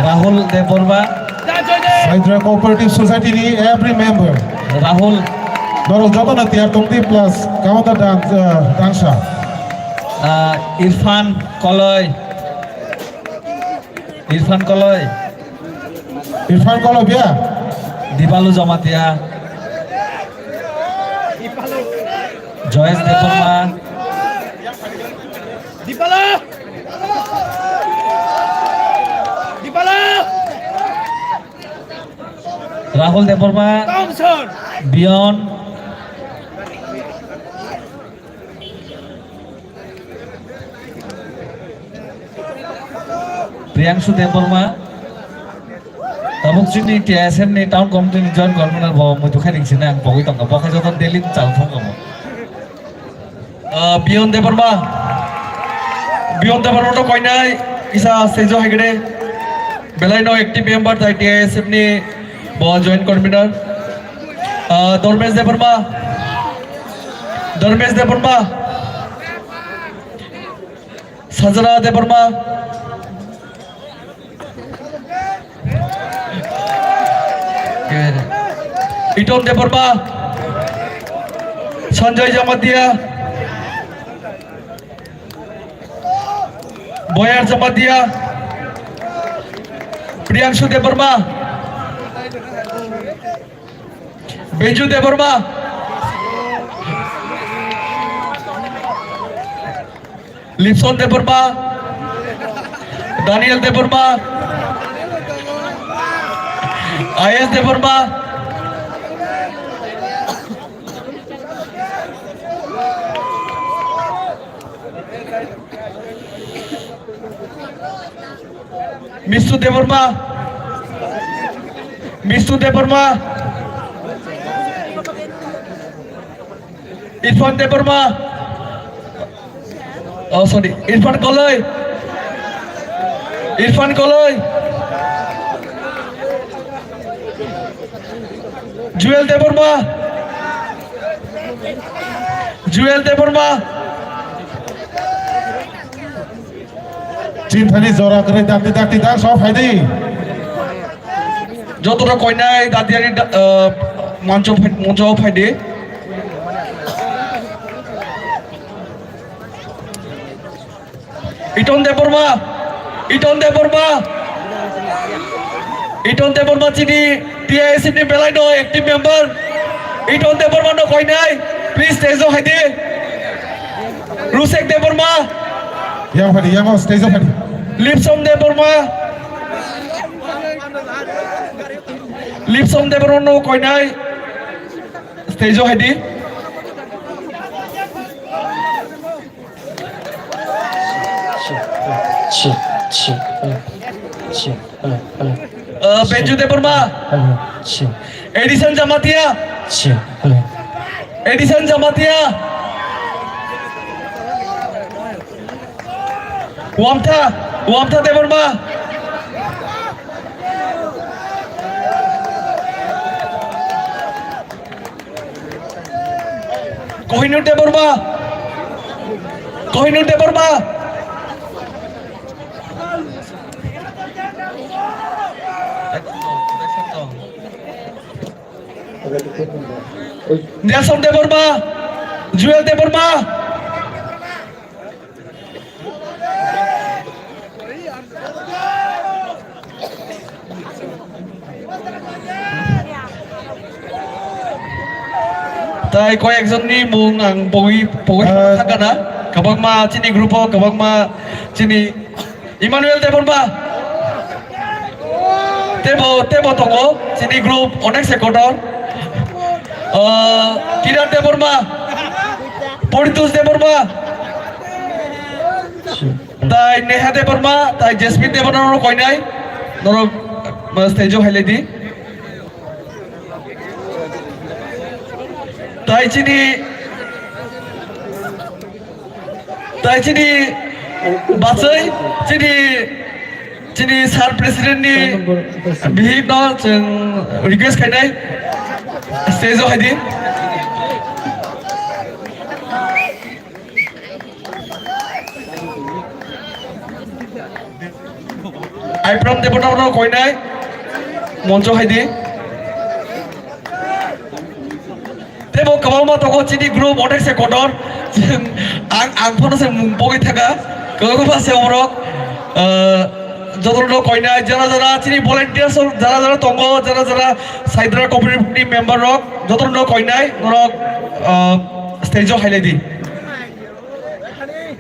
Rahul Deborma, Hydra Cooperative Society ni every member. Rahul Baru jatuh nanti ya 20 plus kamu dansa. Irfan Koloy, Irfan Koloy ya. Dibalu Jamatia, Joyce Deborma, Rahul Deborma, Beyond, Priyangshu Deborma, tabuk sini TSM ni town committee ni join government bawa mutu kharing sini ang pokoi tong pokoi joton daily calfong kamu. Beyond Deborma to koi nai isa sejo hegede. Belai no active member tai TSM ni bawa join convener. Dormes Deborma, Sajara Deborma, Iton Deborma, Sanjay Jamatia, Boyar Jamatia, Priyangshu Deborma, Beju Deborma, Lipson Deborma, Daniel Deborma, IS Deborma, Mistu Deborma, Irfan Deborma, oh sorry, Irfan Koloy, Jewel Deborma, Cinta ni zora keren dati dan sof hadi. যতটা কইনাই দাদিয়ারি মঞ্চ ফাইদে Eaton Debbarma চিনি TISF নি বেলাই নো active member ইটন দেববর্মা নো কইনাই প্লিজ স্টেজো হাইদে রুসেক দেববর্মা Yang stage hadi. লিপসম দেববর্মা নো কইনাই স্টেজো হাইদে Beju Deborma, Edison Jamatia, Wamta Deborma, Kohinoor Deborma, Nelson Deborma, Jewel Deborma, tai কয়েকজন নি মুং আং বই থাকা না কবকমা চিনি গ্রুপ কবকমা চিনি ইমানুয়েল দেববর্মা তেবো তঙ্গ চিনি গ্রুপ অনেক সেক্টর কিরার দেববর্মা পরিতোষ দেববর্মা তাই নেহা দেববর্মা তাই জেসমিন দেববর্মা কই নাই নরক স্টেজও হাইলাই দি তাই চিনি বাসै चिनि सार प्रेसिडेन्टनि बिहिनो जों रिक्वेस्ट खायनाय स्टेजआव हायदि आइफ्राम देबतावनो कयनाय मन्च हायदि तेबो गोबां दङ चिनि ग्रुप अनेक से कटर आं फनसे मुंबगै थागा गोबां से अमरक যতটা কইনা যারা চিনি ভলান্টিয়ার্স যারা তঙ্গ যারা সাইদ্রা কোঅপারেটিভ মেম্বার রক যতটা কইনাই নরক স্টেজও হাইলাই দি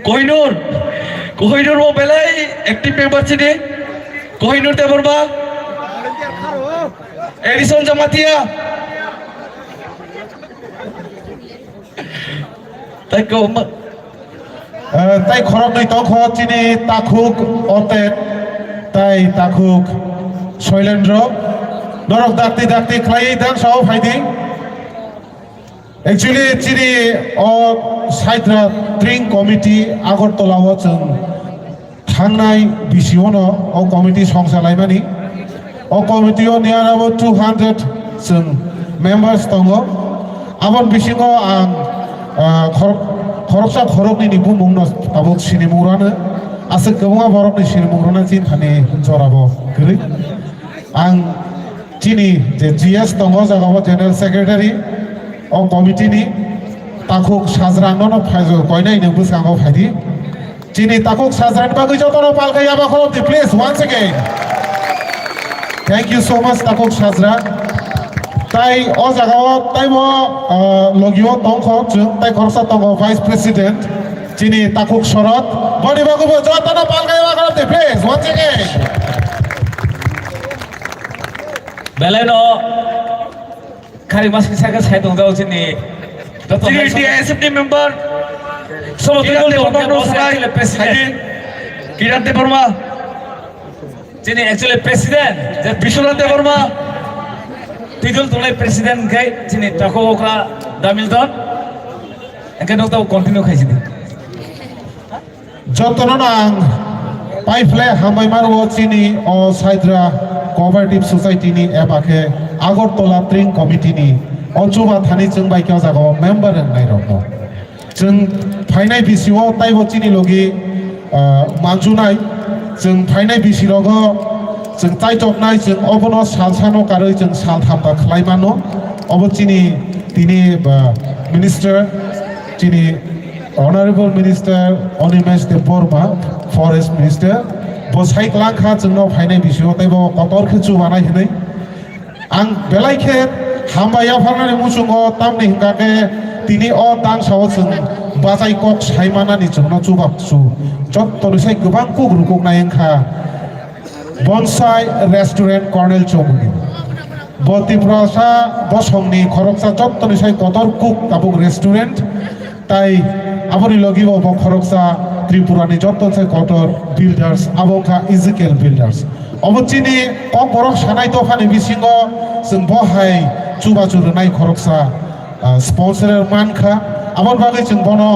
কোহিনুর ও বেলাই অ্যাক্টিভ মেম্বার চিনি কোহিনুর দেবরবা এডিসন জামাতিয়া তাই খরক নাই তখ চিনি তাখুক অতে তাই তাখুক শৈলেন্দ্র নরক দাক্তি খাই দান সাও ফাইদি एक्चुअली चिनि अ साइद्रा ट्रिंग कमिटी आगरतलाव जों थांनाय बिसियावनो अ कमिटी संसालायमानि अ कमिटियाव नियर अबाउट 200 जों मेम्बार्स दङ आबन बिसिङाव आं खरकसा खरकनि बुंनो आबुक सिनिमुरानो आसे गोबां बरकनि सिनिमुरानो जिन थानि जराबो गरै आं चिनि जे जीएस दङ जागाव जनरल सेक्रेटारि अ कमिटिनि ताखुक साजरांनो फाइजो कयनायनो बुसांगो फाइदि चिनि ताखुक साजरांनि बागै जतनो पालखै आबा खलम दि please once again thank you so much ताखुक साजरा ताई अ जागाव ताइमो लगियो तंख जों ताइ खरसा तंग भाइस प्रेसिडेंट चिनि ताखुक शरद बनि बागैबो जतनो पालखै आबा खलम दि प्लीज वन्स अगेन बेलायनो खारि मासि सागा साइड दं जाउ चिनि टीआईएसएफनि मेम्बार समतुल देवबर्मा साइ प्रेसिडेंट किरण देवबर्मा चिनि एक्चुअली प्रेसिडेंट जे विश्वनाथ देवबर्मा तिगल तुलै प्रेसिडेंट गाय चिनि ताको ओकरा दामिलदन एके नों ताउ कन्टिन्यू खाइसि दि जतनो नां पाइफले हामबाय मारो चिनि अ साइद्रा कोऑपरेटिव सोसाइटीनि एबाखे आगरतला ट्रिंग कमिटिनि अजुबा थानि जों बाइकियाव जागाव मेम्बार होननाय रङ जों फाइनाय बिसियाव ताइबो चिनि लगी मानजुनाय जों फाइनाय बिसिरग जों ताइटकनाय जों अबनो सालसानो कारै जों सालथामबा खलायमानो अब चिनि तिनि मिनिस्टार चिनि honourable minister Animesh Debbarma forest minister बसाइक लांखा जोंनाव फाइनाय बिसियाव ताइबो कतर खेचु बानाय होनै आं बेलायखे हामबाया फारनानै मुसुङो तामनि हिंगाके तिनि अ तां साव जों बाजाय कक साइमानानि जोंनो जुबाक्सु जत्तनिसाय गोबां कुग्रुकुक नायंखा बनसाय रेस्टुरेंट कर्नेल चौमुनि बतिप्रसा बसंनि खरकसा जत्तनिसाय कतर कुक ताबुक रेस्टुरेंट ताई आबनि लगिबो ब खरकसा त्रिपुरानि जत्तनिसाय कतर बिल्डार्स आबोखा इजिकेल बिल्डार्स अबचिनि कम बरक सानाय दफानि बिसिङो जों बहाय चुबा चुरनाय खरकसा स्पन्सर मानखा आबाद बागै जों बनो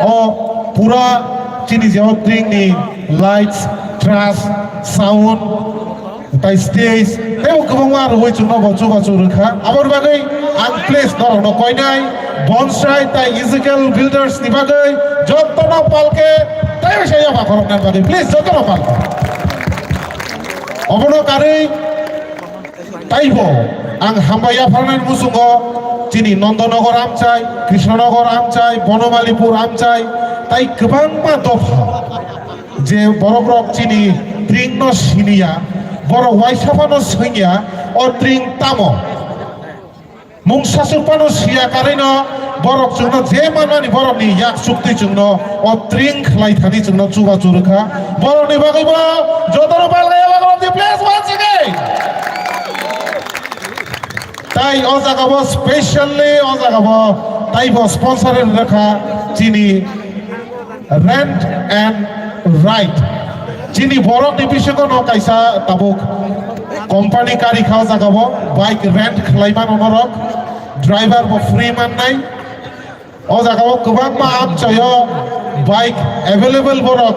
अ पुरा चिनि जेव ट्रिंनि लाइट्स ट्रास साउन्ड ताइ स्टेज तेव गोबां आरो होय जोंनो चुबा चुरखा आबाद बागै आं प्लेस दरनो कयनाय बनसाय ताइ इजिकेल बिल्डार्स नि बागै जत्तनो पालके ताइ सेया बाखरनाय बागै प्लिज जत्तनो पालके अबनो कारै ताइबो आं हामबाया फारनायनि मुसुङो चिनि नन्दनगर आमचाय कृष्णनगर आमचाय बनमालीपुर आमचाय ताइ गोबां मा दफा जे बरग्रक चिनि ट्रिं न सिनिया बर वाइसाफानो सैया अ ट्रिं तामो मुंसासुपानो सिया कारेनो बरक जोंनो जे मानानि बरकनि याक सुक्ति जोंनो अ ट्रिं खलायथानि जोंनो चुबा चुरखा बरकनि बागैबो जतनो पालगाया बागै दि प्लेस वान्स अगेन ताई अ जागाबो स्पेशली अ जागाबो ताइबो स्पन्सर रेखा चिनि रेंट एंड राइट যিনি বরক ডিভিশন ও কাইসা তাবুক কোম্পানি গাড়ি খাওয়া জাগাবো বাইক রেন্ট খালাইমান অনরক ড্রাইভার বো ফ্রি মান নাই ও জাগাবো গোबां मा আমচায় বাইক अवेलेबल বরক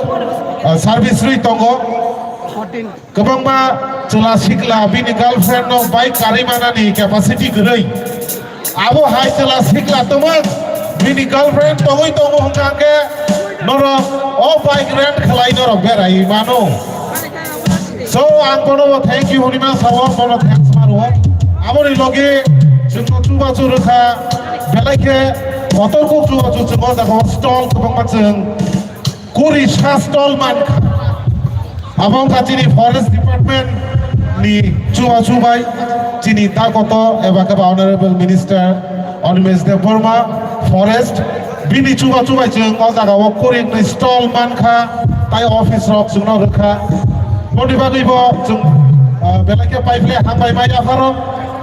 সার্ভিস রুই তঙ্গ गोबां मा चला सिखला बिनि गार्लफ्रेंड नो बाइक गाड़ी मानानि कैपेसिटी गरै आबो हाय चला सिखला तमन बिनि गार्लफ्रेंड तंगै तंगो हंगांगे नरो ओ बाइक रेंट खलाई नरो बेराय मानो सो आं कोनो थैंक यू हनिमा सावो कोनो थैंक्स मारो आबोनि लगे जोंनो चुबाचु रोखा बेलायके फटरखौ चुबाचु चुबो जागो स्टल गोबां मा जों कुरि सा स्टल मान Abang kacini forest department ni cuba-cubai cini takoto ebake honorable minister Onimes de Burma forest bini cuba-cubai jeng o jaga o kuring ni stall mankha tai office rok jungno rekha boni bagibo jung belake paifle hambai mai afaro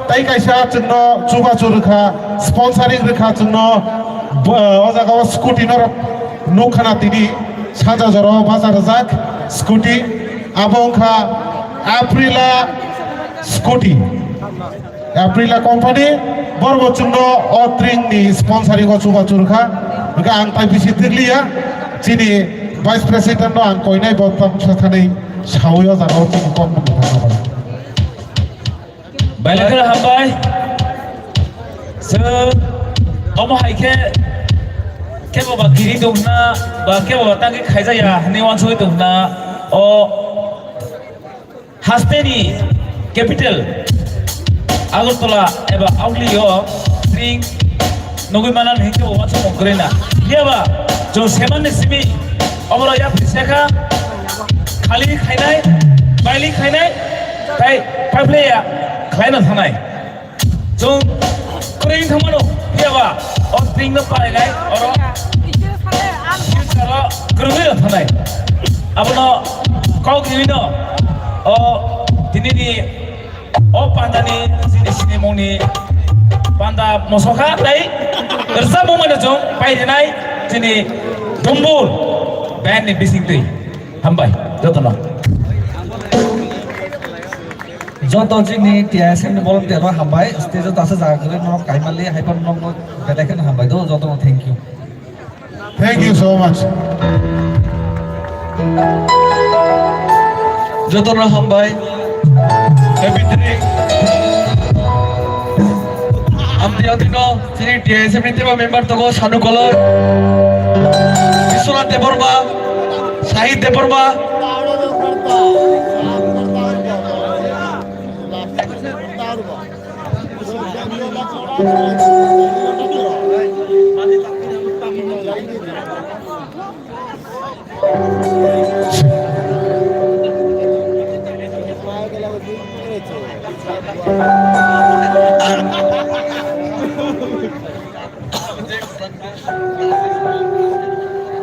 tai kaisa jungno cuba-cu rekha sponsoring rekha jungno o jaga o scooty no nukhana tini saja joro bazar jak scooty abongkha Aprila Scooty Aprila company borbo chungno o Tring ni sponsoring o chuba churkha ga ang tai bisi tirliya chini vice president no ang koinai botam sathani sawiyo jagao chini kom thangaba Baiklah hambai se omo haike ke baba kiri dongna ba ke baba tangi khaija ya ni wansoi dongna o Hasteni capital Agartala eba outliyo Tring nogui manan hingke o wacho mogrena yaba jo seman simi obro ya piseka khali khainai baili khainai tai pable ya khaina thanai jo Tring thamano yaba o Tring no pailai oro future grugui thanai abono kau kibino o dinini o pandani sini moni panda mosoka tai ersa momana jong pai denai sini tombol band ni bising tei hambai jotono joto jini TSM ni bolon tero hambai stage tase jagre no kaimali hyper no beleken hambai do jotono thank you so much jotono hambai happy Tring amdi adino sini TSM ni teba member togo Thungnokhala Isona Deborma Sahid Deborma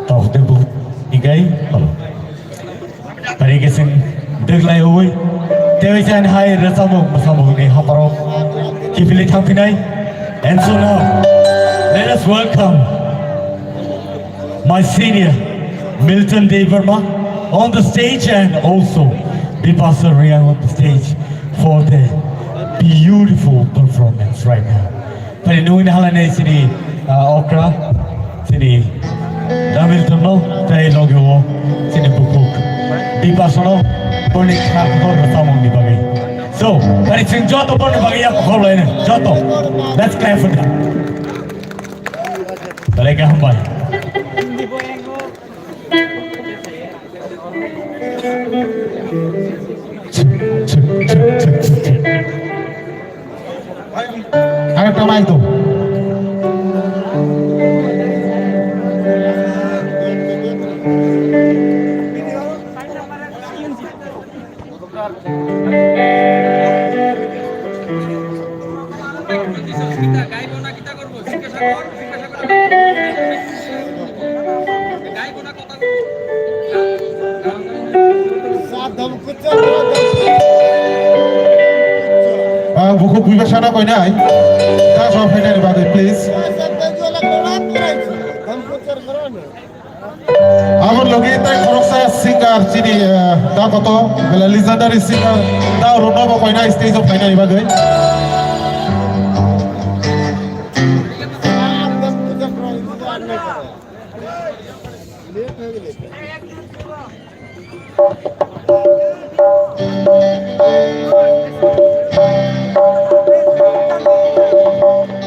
Tau debu igai tari kesing deglai oi dewi jan hai rasamu masamu ni haparo kipili thampinai and so now let us welcome my senior Milton Deverma on the stage and also Bipasa Riang on the stage for the beautiful performance right now. But in halane sini okra sini Milton no tai logyo sini bukuk Bipasa no poni khakho rasamong ni bagai. So, but it's in joto poni bagai ya khol lain joto. Let's clap for them. Talaga hambai. arekta mic to buku bijaksana kau ini, dah soal final bagai please. Amon logi tay koroksa singer chini da koto bela legendary singer da rono ba koina stage of final ibagai.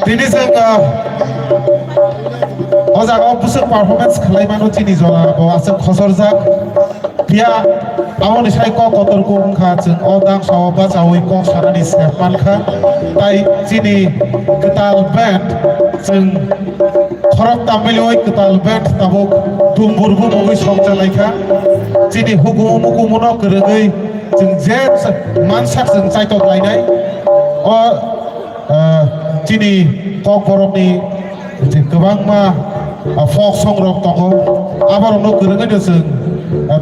Tini sengka Oza kau pusat performance kelai manu cini zola bawa asem khosor zak dia awon isai kau kotor kung kha ceng odang sawa cawi kau sarani sepan kha tai cini Kwtal band ceng khorok tamiloi Kwtal band tabuk dumburbu mugui somjalai kha cini hukum muku mono kerengai ceng jet mansak ceng caitok lainai o cini kau korok ni kebang ma folk song rock toko abar ono kerengai doseng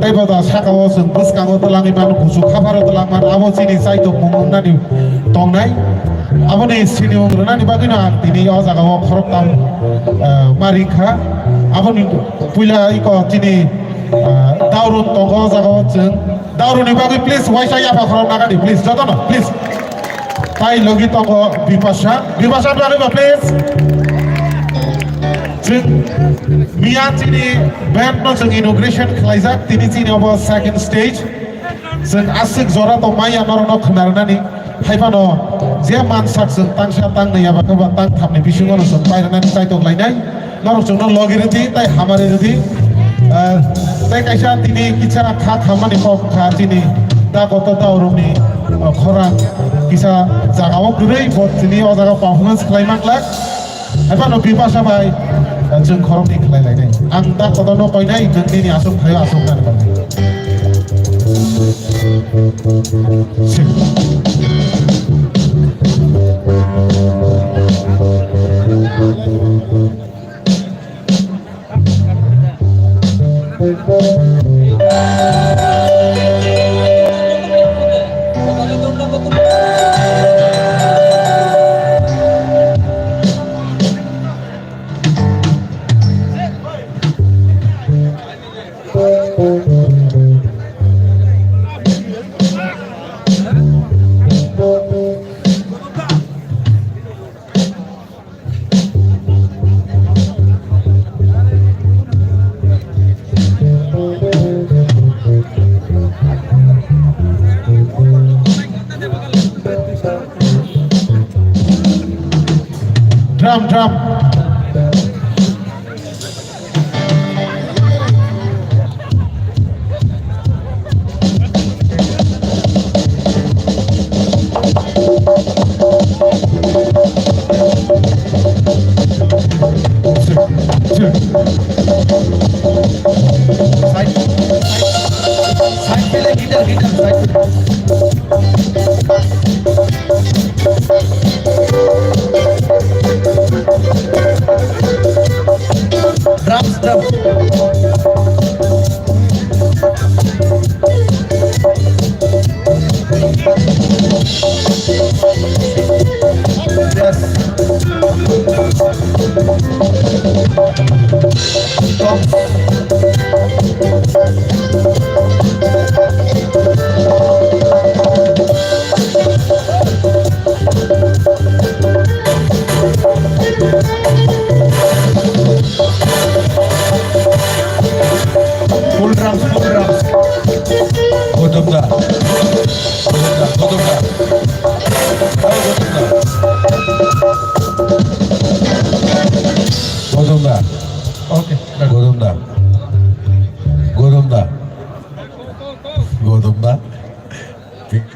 tai pada sakao seng bus kango telangi manu busuk kaparo telang man abo sini saitok mumung nani tong nai abo ni sini mumung nani bagina tini o sakao khorok tam marikha abo ni puila iko sini daurun toko sakao seng daurun ni bagi please waisa ya pa khorok nagadi please joto no please tai logi toko bipasha bagi please Mia cini band no seng inauguration kelaizak tini cini obo second stage seng asik zora to maya norono kenarna ni haipa no je mansak seng tang sha tang ne yaba kaba tang tham ni bisungo no seng pai nani tai to lainai norok seng no logir ti tai hamare ti tai kaisa tini kicha kha khamani pop kha cini da goto da urumni khora kisa jagao durei bot cini o jaga performance klaimak lak haipa no bipasa bai जों खरमनि खालायलायनाय आं दा कदनो कयनाय जोंनि आसुक थायो आसुक जानो drum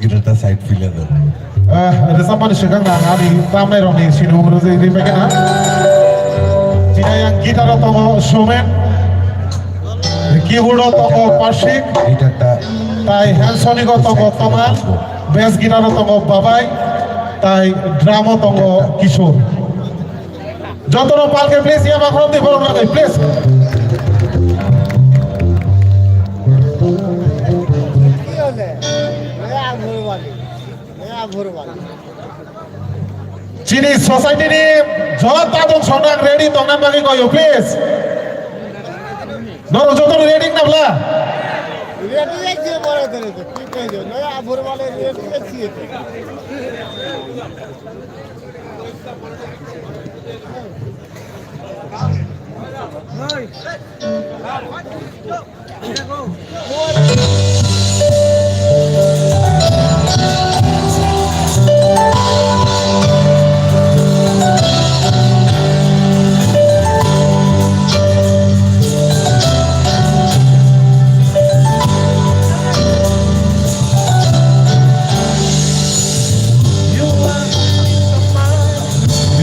kita side filler tu. Ada siapa ni sekarang hari tamai roni sini umur tu ini bagaimana? Jika yang gitar atau showman, keyboard atau Pashik, tai hand sonic atau Toman, bass gitar atau Babai, tai drum atau Kishore. Jodoh palke please ya makrom di bawah lagi please. Cini society ni jalan tadung sonang ready tongan bagi kau yo please. Noro jotor ready na bla. Ready एक जे बड़ा तरह से ठीक है जो नया भोर वाले रेडी एक ही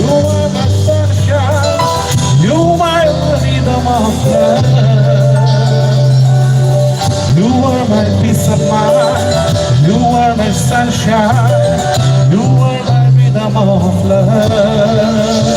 You are my sunshine. You my rhythm of love. You are my peace of mind. You are my sunshine. You are my rhythm of love.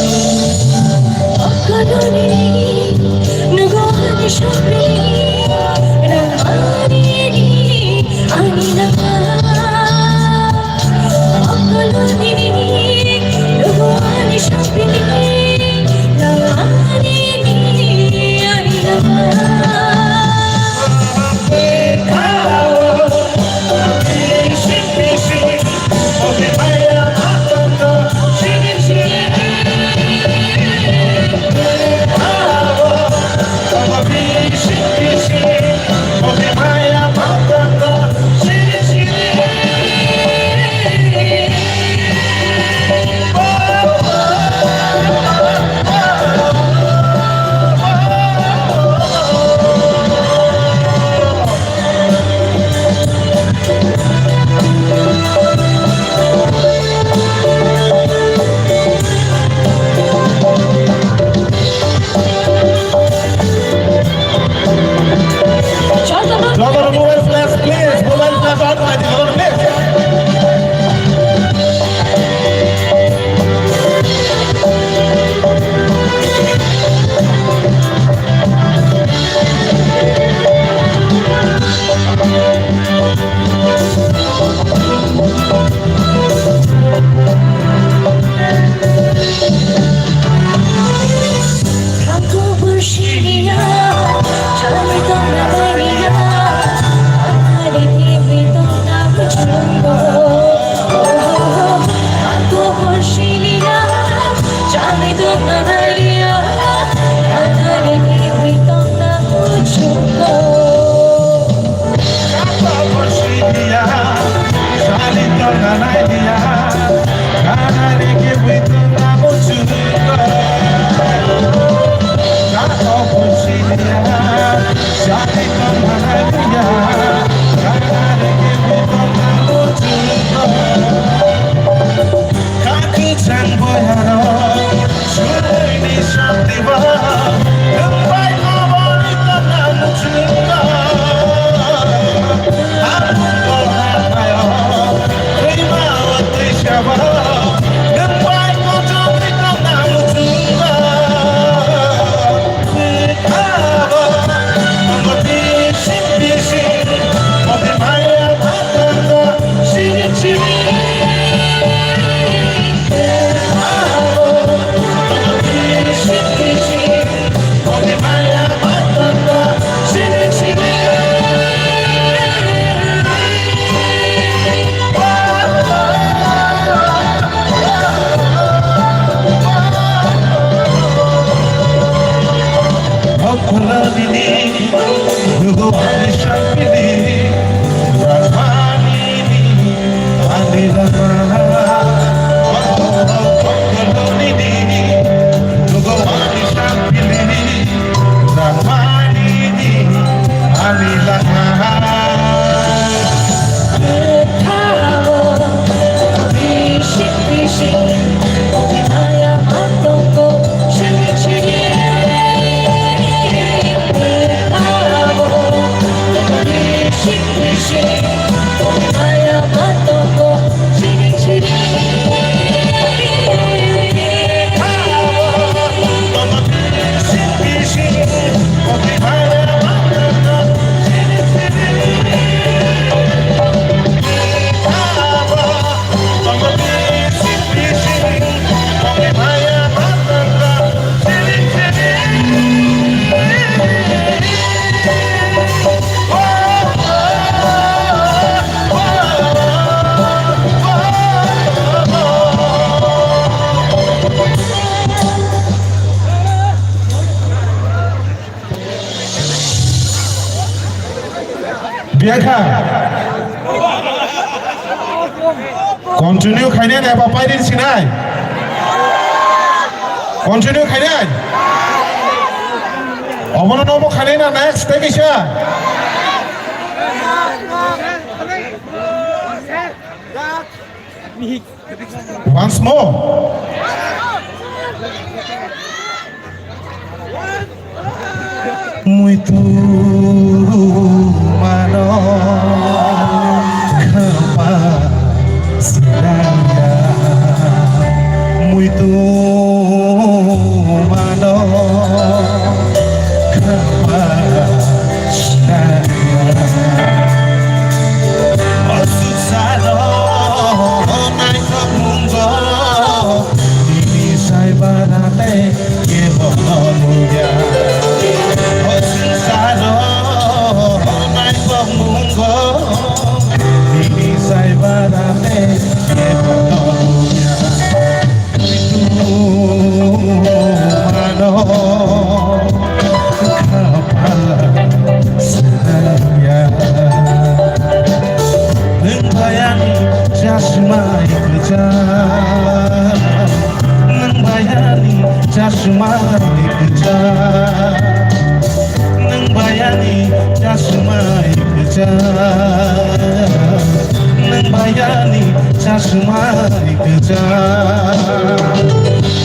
Brother, mobile flash, please. Mobile flash on, I think, on, please. Biarkan. Continue kainan apa paidin sinai. Continue kainan. Omono nomo kainan next take isha. Once more. Muito mano capacidade, muito mano capacidade. Assusado naik ke mundo, ini saya barate ye bonomunya. Jasmani kerja, neng bayani jasmani kerja, neng bayani jasmani kerja.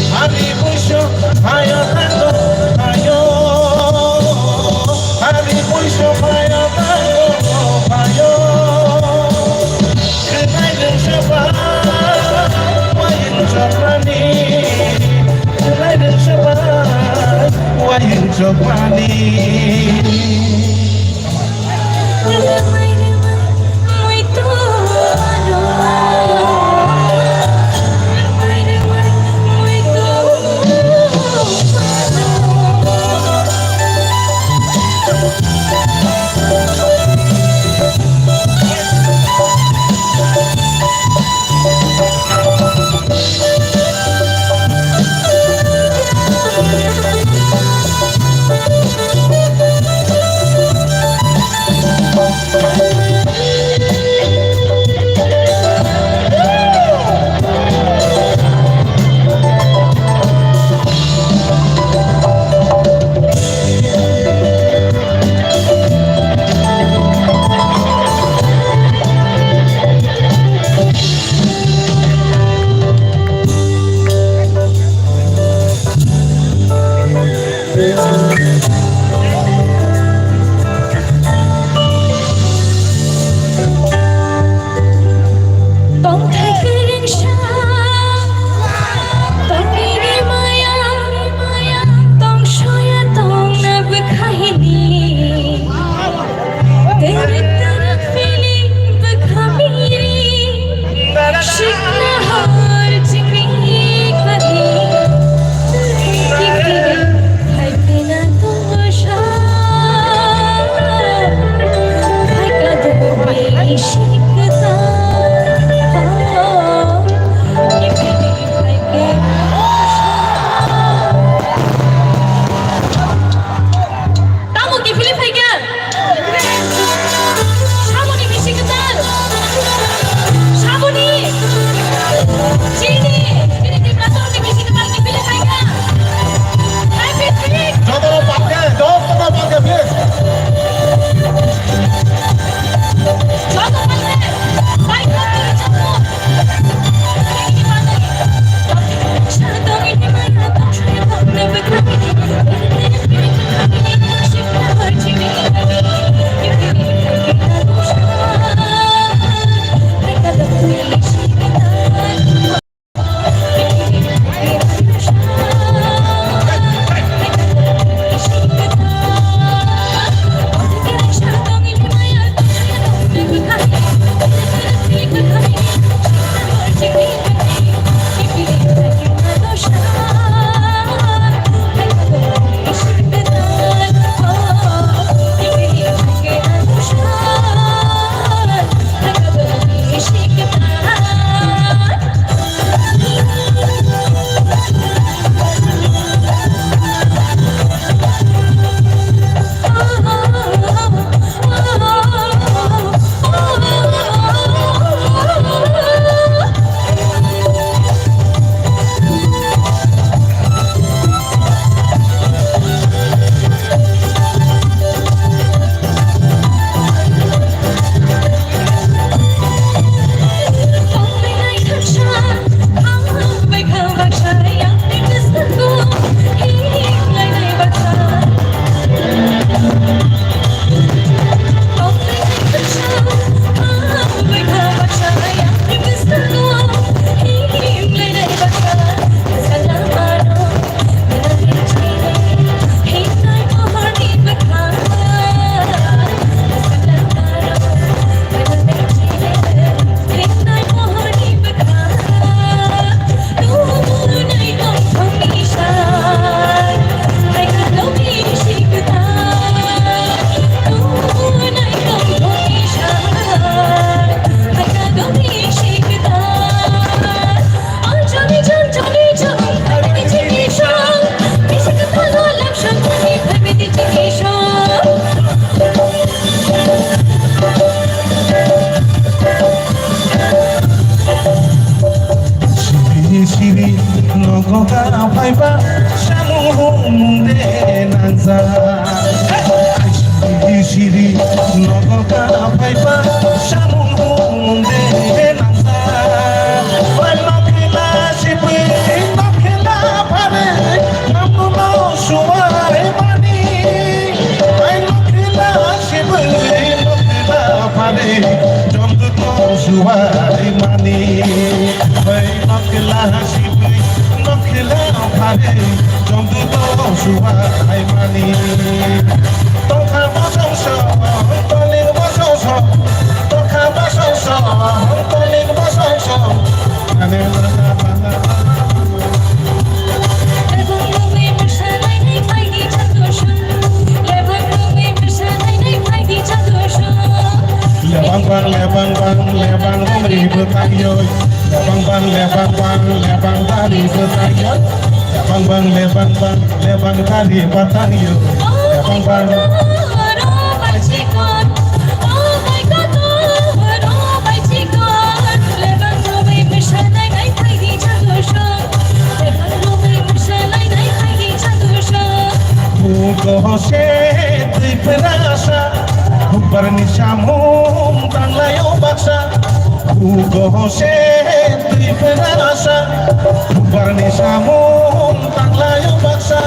Hari puso ayo tango ayo, hari puso ayo tango ayo. Kenai dan siapa wayang coklani. Wahyu Jogwani. Jangan নগকা ফাইবা সামুন্দে নাংজা সিরি নগকা ফাইবা সামুন্দে নাংজা ওই নখিলা শিবি নখিলা ভারে নামনো সুয়াই মানি ওই নখিলা শিবি নখিলা ভারে জমদুতো সুয়াই মানি ওই নখিলা শিবি নখিলা ভারে জমদুতো সুয়াই মানি তোখা বসংস তলিং বসংস তোখা বসংস তলিং বসংস মানে lebang bang memberi bertayun lebang bang tadi bertayun lebang tadi bertayun lebang bang Kose Tipra Barnisamum Tanglayo Baksa Kose Tipra Barnisamum Tanglayo Baksa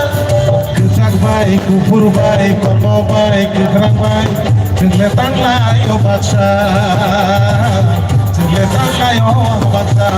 Kesak baik, kupur baik, kono baik, kekerang baik Jegle Tanglayo Baksa Jegle Tanglayo Baksa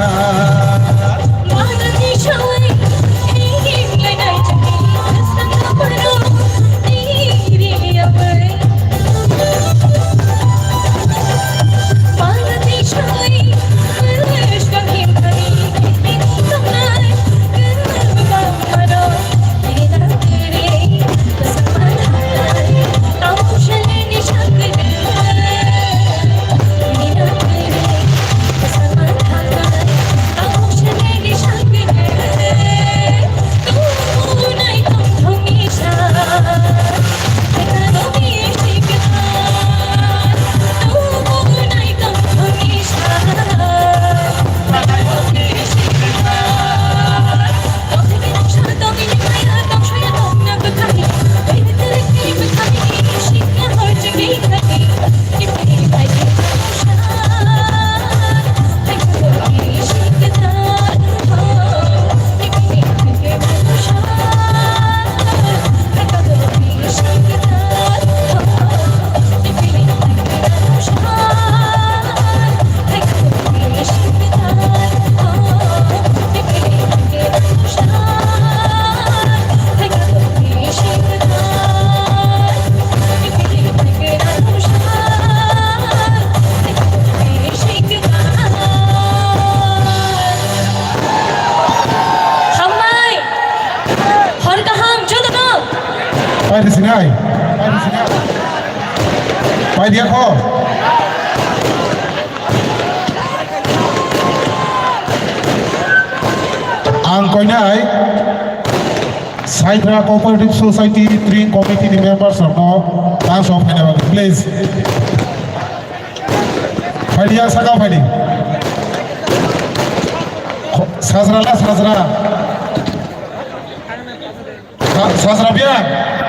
Di sini ay. Pai dia ko. Ang koina ay Saitra Cooperative Society Tring Committee ni members no thanks of please. Pai dia saka pai di. Sazra biar.